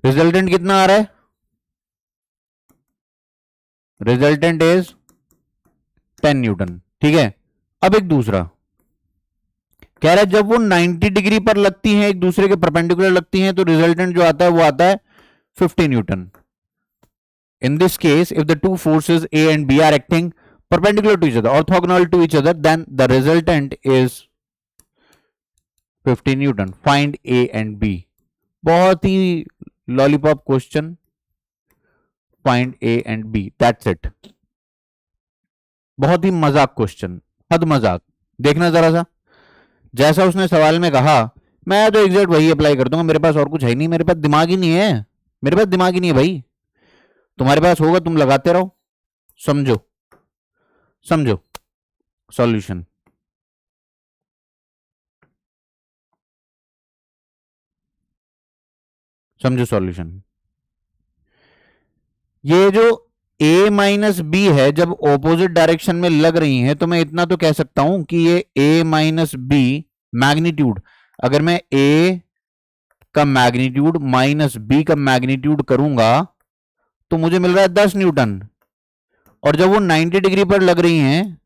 Resultant कितना आ रहा है? Resultant is 10 Newton. ठीक है, अब एक दूसरा कह रहा है जब वो 90 डिग्री पर लगती हैं, एक दूसरे के परपेंडिकुलर लगती हैं, तो रिजल्टेंट जो आता है वो आता है 50 Newton. In this case, if the two forces A and B are acting perpendicular to each other, orthogonal to each other, then the resultant is 50 newton. Find A and B। बहुत ही lollipop question, find A and B, that's it. बहुत ही मजाक question, हद मजाक। देखना जरा सा, जैसा उसने सवाल में कहा मैं तो एग्जैक्ट वही अप्लाई कर दूंगा। मेरे पास और कुछ है नहीं, मेरे पास दिमाग ही नहीं है, मेरे पास दिमाग ही नहीं है भाई। तुम्हारे पास होगा, तुम लगाते रहो। समझो समझो सॉल्यूशन। समझो सॉल्यूशन। ये जो ए माइनस बी है, जब ऑपोजिट डायरेक्शन में लग रही हैं, तो मैं इतना तो कह सकता हूं कि ये ए माइनस बी मैग्नीट्यूड, अगर मैं ए का मैग्नीट्यूड माइनस बी का मैग्नीट्यूड करूंगा तो मुझे मिल रहा है 10 न्यूटन, और जब वो 90 डिग्री पर लग रही हैं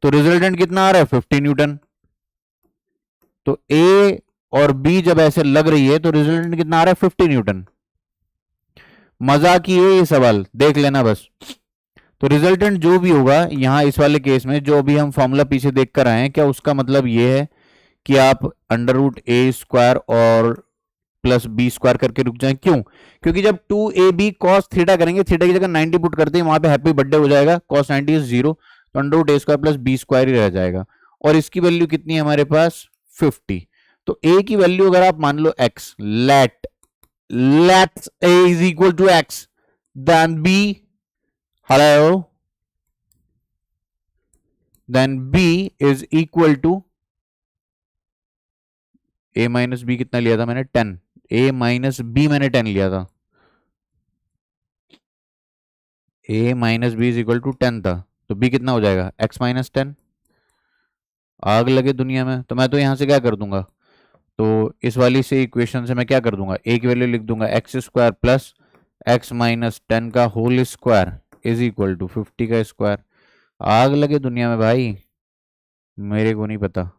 तो रिजल्टेंट कितना आ रहा है 50 न्यूटन। तो ए और बी जब ऐसे लग रही है तो रिजल्टेंट कितना आ रहा है 50 न्यूटन। मजा की है ये सवाल, देख लेना बस। तो रिजल्टेंट जो भी होगा यहां इस वाले केस में, जो अभी हम फॉर्मूला पीछे देख कर आए हैं, क्या उसका मतलब ये है कि आप अंडर रूट ए स्क्वायर और प्लस बी स्क्वायर करके रुक जाएं? क्यों? क्योंकि जब 2ab cos थीटा करेंगे, थीटा की जगह 90 पुट करते हैं, वहां पे हैप्पी बर्थडे हो जाएगा, cos 90 इज 0, तो under root A square plus B square ही रह जाएगा। और इसकी वैल्यू कितनी है हमारे पास 50। तो a की वैल्यू अगर आप मान लो x, let a is equal to x, then b, hello, then b is equal to a minus B, कितना लिया था मैंने 10, a माइनस बी मैंने 10 लिया था, a minus B is equal to 10 था, तो b कितना हो जाएगा x माइनस 10। आग लगे दुनिया में। तो मैं तो यहां से क्या कर दूंगा, तो इस वाली से इक्वेशन से मैं क्या कर दूंगा, a की वैल्यू लिख दूंगा x square plus x minus 10 का whole square is equal to 50 का स्क्वायर। आग लगे दुनिया में भाई, मेरे को नहीं पता।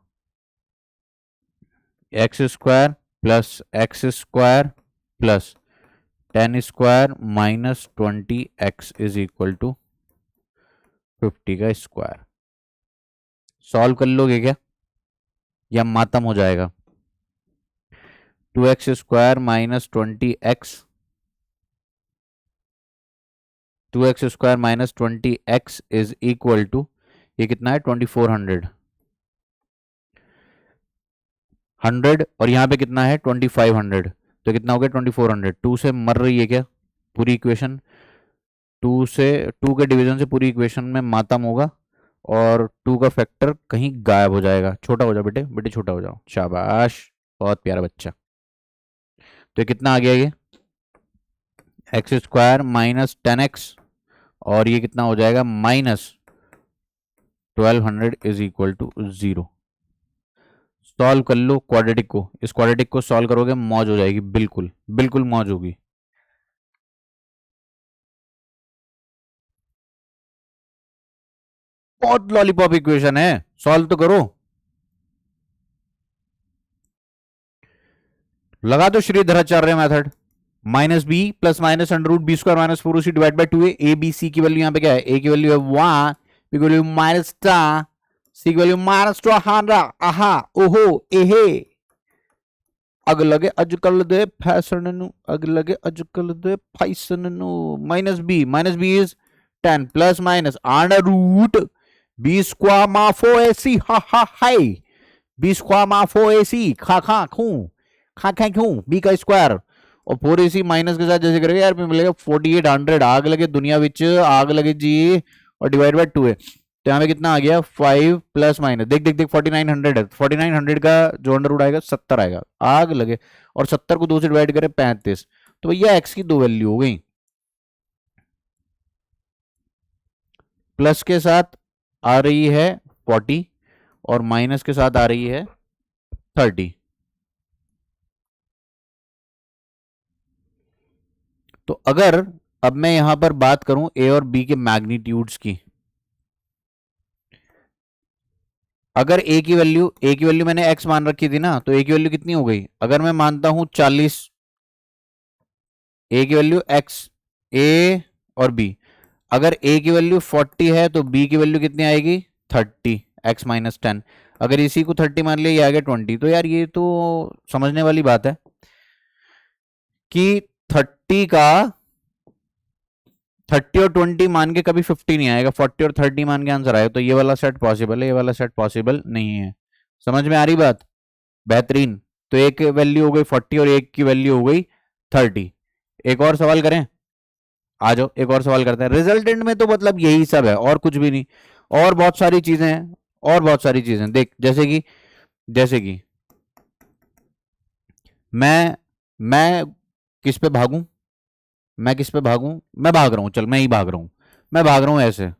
X square plus 10 square minus 20x is equal to 50 का स्क्वायर। सॉल्व कर लोगे क्या या मातम हो जाएगा? 2x square minus 20x, 2x square minus 20x is equal to, ये कितना है 2400, 100, और यहां पे कितना है 2500, तो कितना हो गया 2400। 2 से मर रही है क्या पूरी इक्वेशन? 2 से, 2 के डिवीजन से पूरी इक्वेशन में मातम होगा, और 2 का फैक्टर कहीं गायब हो जाएगा। छोटा हो जाओ बेटे, बेटे छोटा हो जाओ, शाबाश, बहुत प्यारा बच्चा। तो ये कितना आ गया, ये एक्स स्क्वायर माइनस 10x, और ये कितना हो जाएगा minus 1200 is equal to 0। Solve कर लो क्वाड्रेटिक को, इस क्वाड्रेटिक को सॉल्व करोगे मौज हो जाएगी, बिल्कुल बिल्कुल मौज होगी। बहुत लॉलीपॉप इक्वेशन है, सॉल्व तो करो। लगा दो Shridharacharya method, minus B plus minus under root B square minus 4ac divide by 2a, A B C की वैल्यू यहाँ पे क्या है, a की वैल्यू है 1, b की वैल्यू माइनस टा, c की वैल्यू माइनस 200, आहा ओहो एहे। अग लगे अजकल दे फैशन नु, अग लगे अजकल दे फैशन नु। Minus B is 10 plus minus under root B square मा 4ac, हा हा हाय, बी स्क्वायर मा 4ac, खा खा खू, खा खा खू, बी का स्क्वायर, और 4ac माइनस के साथ जैसे करेंगे यार मिलेगा 4800, आग लगे दुनिया विच, आग लगे जी, और डिवाइड बाय 2 है, तो यहाँ पे कितना आ गया 5 प्लस माइनस, देख देख देख 4900 है, 4900 का जो अंडर रूट आएगा 70 आएगा, आग लगे, और 70 को 2 से डिवाइड करें 35, तो भैया एक्स की दो वैल्यू हो गई, प्लस के साथ आ रही है 40 और माइनस के साथ आ रही है 30। तो अगर अब मैं यहां पर बात करूं ए और बी के मैग्नीट्यूड्स की, अगर ए की वैल्यू मैंने एक्स मान रखी थी ना, तो ए की वैल्यू कितनी हो गई, अगर मैं मानता हूं 40, ए की वैल्यू एक्स, ए और बी, अगर ए की वैल्यू 40 है तो बी की वैल्यू कितनी आएगी 30, एक्स माइनस 10, अगर इसी को 30 मान लिया, ये आ गया 20। तो यार ये तो समझने वाली बात है कि 30 का 30 और 20 मान के कभी 50 नहीं आएगा, 40 और 30 मान के आंसर आएगा, तो ये वाला सेट पॉसिबल है, ये वाला सेट पॉसिबल नहीं है। समझ में आ रही बात? बेहतरीन। तो एक वैल्यू हो गई 40 और एक की वैल्यू हो गई 30। एक और सवाल करें, आ जाओ एक और सवाल करते हैं। रिजल्टेंट में तो मतलब यही सब है और कुछ भी नहीं, और बहुत सारी चीजें हैं, और बहुत सारी चीजें देख, जैसे कि मैं किस पे भागूं, मैं किस पे भागूं? मैं भाग रहा हूं, चल मैं ही भाग रहा हूं, मैं भाग रहा हूं ऐसे,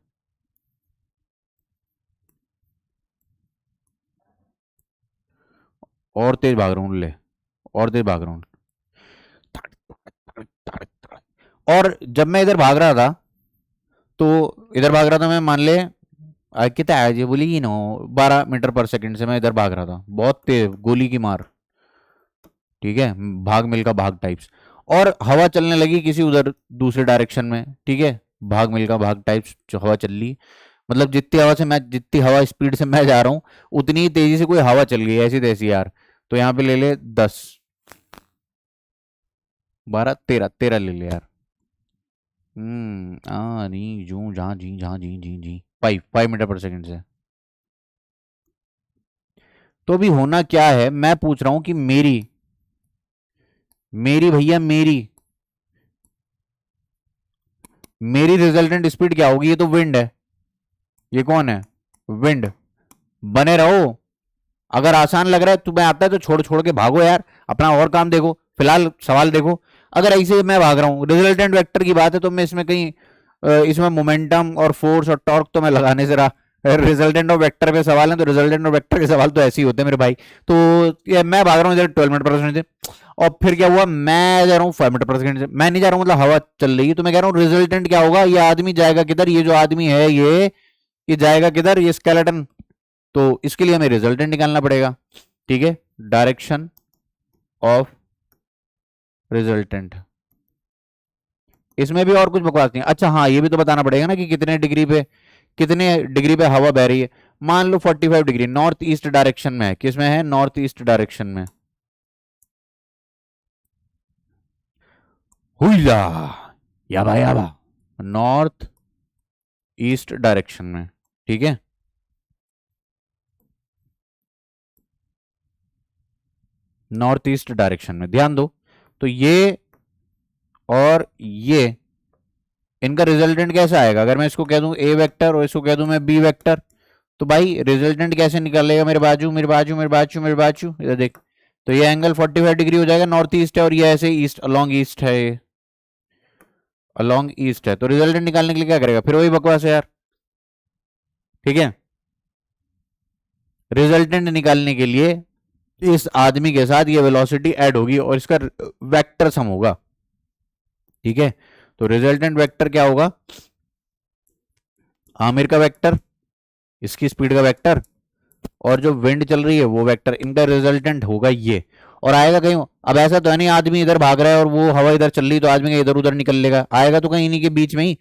और तेज भाग रहा हूं ले, और तेज भाग रहा हूं। और जब मैं इधर भाग रहा था, तो इधर भाग रहा था मैं, मान ले कितना है ये बोली, 12 मीटर पर सेकंड से मैं इधर भाग रहा था, बहुत तेज गोली की मार। ठीक है, भाग मिल्खा भाग टाइप्स। और हवा चलने लगी किसी उधर दूसरे डायरेक्शन में, ठीक है, भाग मिल्खा भाग टाइप्स जो हवा चल रही, मतलब जितनी हवा स्पीड से मैं जा रहा हूँ, उतनी ही तेजी से कोई हवा चल गई ऐसी तैसी यार। तो यहाँ पे ले ले 10, 12, 13, 13 ले ले यार। नहीं जू जहाँ जी जहाँ जी जी जी 5 मीटर पर सेकंड से। तो अभी होना क्या है, मैं पूछ रहा हूं कि मेरी मेरी भैया मेरी मेरी रिजल्टेंट स्पीड क्या होगी? ये तो विंड है, ये कौन है? विंड। बने रहो। अगर आसान लग रहा है तुम्हें आता है तो छोड़ छोड़ के भागो यार, अपना और काम देखो, फिलहाल सवाल देखो। अगर ऐसे मैं भाग रहा हूँ, रिजल्टेंट वेक्टर की बात है, तो मैं इसमें कहीं इसमें मोमेंटम और फोर्स और टॉर्क तो मैं लगाने से रहा। रिजल्टेंट ऑफ वेक्टर पे सवाल है, तो रिजल्टेंट ऑफ वेक्टर के सवाल तो ऐसे ही होते हैं मेरे भाई। तो ये मैं भाग रहा हूँ इधर 12 मीटर पर सेकंड से, और फिर क्या हुआ, मैं जा रहा हूँ 5 मीटर पर सेकंड से। मैं नहीं जा रहा हूँ, मतलब हवा चल रही है, तो मैं कह रहा हूँ रिजल्टेंट क्या होगा, ये आदमी जाएगा किधर, ये जो आदमी है ये जाएगा किधर, ये स्केलेटन। तो इसके लिए हमें रिजल्टेंट निकालना पड़ेगा। ठीक है, डायरेक्शन ऑफ रिजल्टेंट। इसमें भी और कुछ बकवास नहीं। अच्छा हाँ, ये भी तो बताना पड़ेगा ना कि कितने डिग्री पे हवा बह रही है। मान लो 45 डिग्री नॉर्थ ईस्ट डायरेक्शन में है, किसमें है? नॉर्थ ईस्ट डायरेक्शन में। हुईला, याबा याबा, नॉर्थ ईस्ट डायरेक्शन में। ठीक है, नॉर्थ ईस्ट डायरेक्शन में, ध्यान दो। तो ये और ये, इनका रिजल्टेंट कैसा आएगा? अगर मैं इसको कह दूं ए वेक्टर और इसको कह दूं मैं बी वेक्टर, तो भाई रिजल्टेंट कैसे निकलेगा? मेरे बाजू मेरे बाजू मेरे बाजू मेरे बाजू, इधर देख। तो ये एंगल 45 डिग्री हो जाएगा, नॉर्थ ईस्ट है, और ये ऐसे ईस्ट अलोंग ईस्ट है, ये अलोंग ईस्ट है। तो रिजल्टेंट निकालने के लिए क्या करेगा? फिर वही बकवास है यार। ठीक है, रिजल्टेंट निकालने के लिए इस आदमी के साथ ये वेलोसिटी ऐड होगी और इसका वेक्टर सम होगा। ठीक है, तो रिजल्टेंट वेक्टर क्या होगा? आमिर का वेक्टर, इसकी स्पीड का वेक्टर, और जो विंड चल रही है वो वेक्टर, इनका रिजल्टेंट होगा ये। और आएगा कहीं, अब ऐसा तो है नहीं आदमी इधर भाग रहा है और वो हवा इधर चल रही, तो आदमी का इधर उधर निकल लेगा, आएगा तो कहीं इन्हीं के बीच में ही,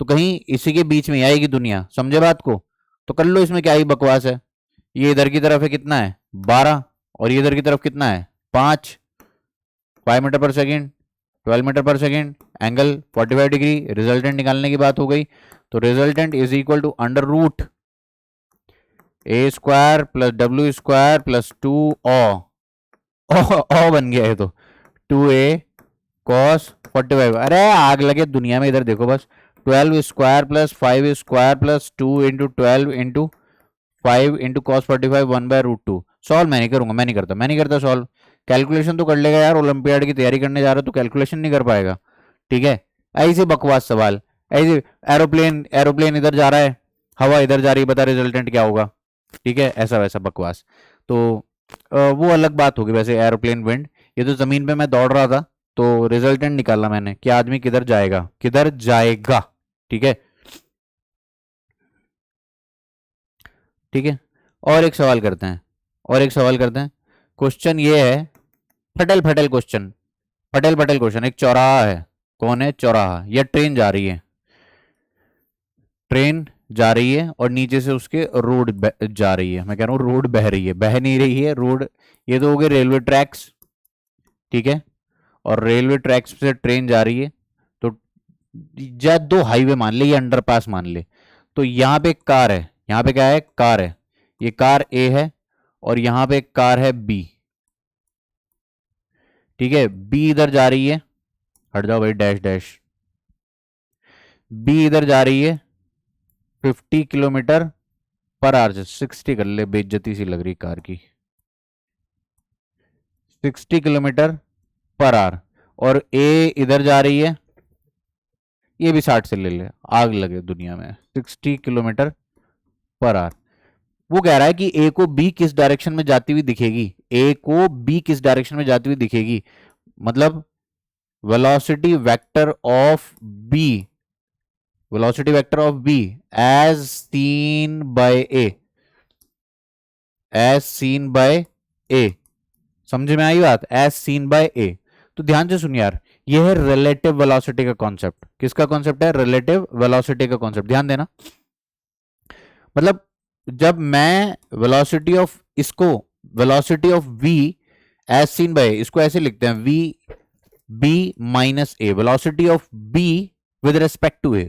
तो कहीं इसी के बीच में आएगी दुनिया, समझे बात को? तो कर लो, इसमें क्या ही बकवास है। ये इधर की तरफ है कितना है? 12, और ये इधर की तरफ कितना है? 5। 5 metre per second, 12 metre per second, angle 45 degree, resultant निकालने की बात हो गई। तो resultant is equal to under root A square plus W square plus 2 ओ बन गया है, तो 2a cos 45। अरे आग लगे दुनिया में, इधर देखो बस। 12 square plus 5 square plus 2 into 12 into 5 into cos 45 1/√2। Solve मैं नहीं करूंगा, मैं नहीं करता सॉल्व। कैलकुलेशन तो कर लेगा यार, ओलंपियाड की तैयारी करने जा रहा तो कैलकुलेशन नहीं कर पाएगा। ठीक है, ऐसे बकवास सवाल, ऐसे एरोप्लेन एरोप्लेन इधर जा रहा है, हवा इधर जा रही है, बता रिजल्टेंट क्या होगा? ठीक है, ऐसा वैसा बकवास। तो वो अलग बात होगी वैसे, एरोप्लेन विंड। ये तो जमीन पे मैं दौड़ रहा था, तो रिजल्टेंट निकाला मैंने कि आदमी किधर जाएगा, किधर जाएगा। ठीक है, ठीक है। और एक सवाल करते हैं, और एक सवाल करते हैं। क्वेश्चन ये है, फटल फटल क्वेश्चन, फटल फटल क्वेश्चन। एक चौराहा है, कौन है? चौराहा, या ट्रेन जा रही है, ट्रेन जा रही है और नीचे से उसके रोड जा रही है, मैं कह रहा हूँ रोड बह रही है, बह नहीं रही है रोड। ये तो हो गए रेलवे ट्रैक्स। ठीक है, और रेलवे ट्रैक्स से ट्रेन जा रही है, तो या दो हाईवे मान ले, ये अंडरपास मान ले। तो यहाँ पे एक कार है, यहाँ पे क्या है? कार है, ये कार ए है, और यहाँ पे एक कार है बी। ठीक है, बी इधर जा रही है, हट जाओ भाई डैश डैश, बी इधर जा रही है 50 किलोमीटर पर आवर से, 60 कर ले, बेइज्जती सी लग रही कार की, 60 किलोमीटर पर आवर। और ए इधर जा रही है ये भी 60 से ले ले, आग लगे दुनिया में। 60 किलोमीटर पर आवर। वो कह रहा है कि ए को बी किस डायरेक्शन में जाती हुई दिखेगी, ए को बी किस डायरेक्शन में जाती हुई दिखेगी, मतलब velocity vector of B, velocity vector of B as seen by A, as seen by A, समझ में आई बात, एज सीन बाय ए। तो ध्यान से सुनिए यार, ये है रिलेटिव वेलोसिटी का कॉन्सेप्ट। किसका कॉन्सेप्ट है? रिलेटिव वेलोसिटी का कॉन्सेप्ट। ध्यान देना, मतलब जब मैं वेलोसिटी ऑफ इसको, velocity of v as seen by, इसको ऐसे लिखते हैं v b minus a, velocity of b with respect to a।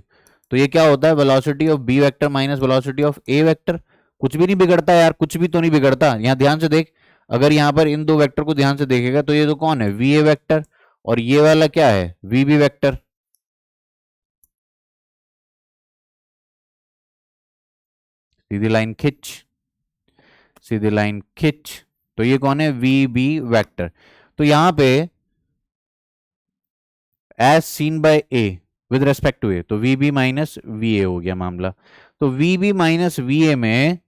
तो ये क्या होता है? Velocity of b vector minus velocity of a vector. कुछ भी नहीं बिगड़ता यार, कुछ भी तो नहीं बिगड़ता। यहां ध्यान से देख, अगर यहां पर इन दो वेक्टर को ध्यान से देखेगा तो ये तो कौन है? va वेक्टर, और ये वाला क्या है? vb vector. सीधी लाइन खिंच, सीधी लाइन खिंच। तो ये कौन है? V B vector. तो यहां पे as seen by A with respect to A, तो V B minus V A हो गया मामला। तो V B minus V A में,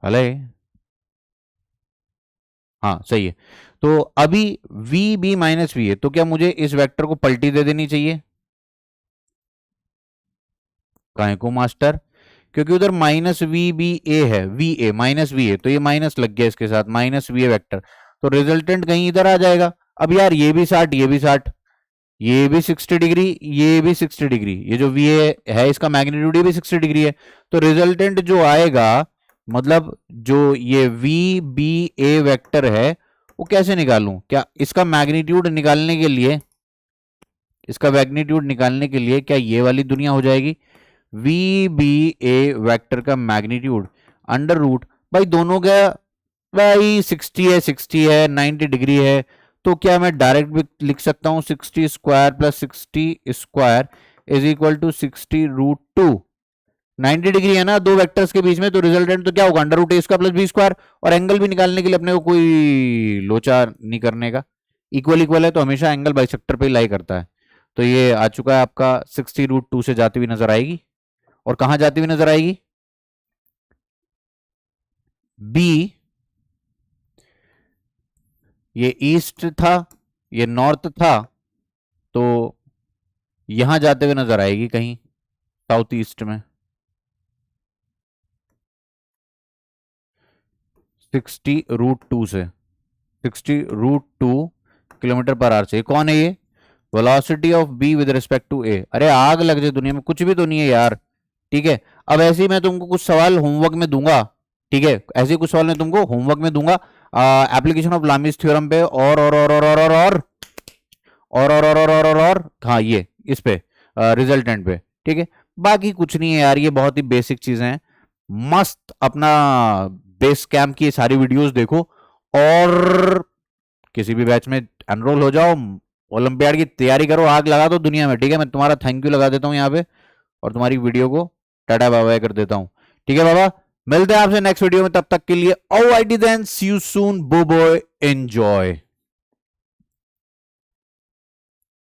हले, हाँ सही है। तो अभी V B minus V A, तो क्या मुझे इस वेक्टर को पलटी दे देनी चाहिए? काहे को मास्टर? क्योंकि उधर माइनस वी बी ए है, V A minus V A, तो ये माइनस लग गया इसके साथ, माइनस वी ए वेक्टर, तो रिजल्टेंट कहीं इधर आ जाएगा। अब यार ये भी 60, ये भी 60, ये भी 60 डिग्री, ये भी 60 डिग्री, ये जो वी ए है इसका मैग्नीट्यूड ये भी 60 डिग्री है। तो रिजल्टेंट जो आएगा, मतलब जो ये वी बी ए वेक्टर है, वो कैसे निकालूं? क्या इसका मैग्नीट्यूड निकालने के लिए, इसका मैग्नीट्यूड निकालने के लिए क्या ये वाली दुनिया हो जाएगी? वी बी ए वेक्टर का मैग्नीट्यूड अंडर रूट, भाई दोनों का, भाई 60 है, 60 है, 90 डिग्री है, तो क्या मैं डायरेक्ट भी लिख सकता हूं 60 square plus 60 square is equal to 60 root 2। 90 degree है ना दो वेक्टर्स के बीच में, तो रिजल्टेंट तो क्या होगा? Under root A square plus B square. और एंगल भी निकालने के लिए अपने को कोई लोचा नहीं करने का, इक्वल इक्वल है तो हमेशा एंगल बाइसेक्टर पे लाई करता है। तो ये आ चुका है आपका 60 रूट 2 से जाती हुई नजर आएगी। और कहां जाती हुई नजर आएगी? बी, ये ईस्ट था, ये नॉर्थ था, तो यहां जाते हुए नजर आएगी कहीं साउथ ईस्ट में। 60 रूट 2 से, 60 रूट 2 किलोमीटर पर आवर से। कौन है ये? Velocity of B with respect to A. अरे आग लग जाए दुनिया में, कुछ भी तो नहीं है यार। ठीक है, अब ऐसे ही मैं तुमको कुछ सवाल होमवर्क में दूंगा। ठीक है, ऐसे कुछ सवाल मैं तुमको होमवर्क में दूंगा एप्लीकेशन ऑफ लामीज थ्योरम पे, और हाँ ये इस पे रिजल्टेंट पे। ठीक है, बाकी कुछ नहीं है यार, ये बहुत ही बेसिक चीजें हैं। मस्त अपना बेस कैंप की सारी वीडियोस देखो, और किसी भी बैच में एनरोल हो जाओ, ओलंपियाड की तैयारी करो, आग लगा दो दुनिया में। ठीक है, मैं तुम्हारा थैंक यू लगा देता हूँ यहाँ पे, और तुम्हारी वीडियो को टाटा बाय बाय कर देता हूँ। ठीक है बाबा, मिलते हैं आपसे नेक्स्ट वीडियो में, तब तक के लिए alrighty then, C you soon, बो बॉय, एंजॉय।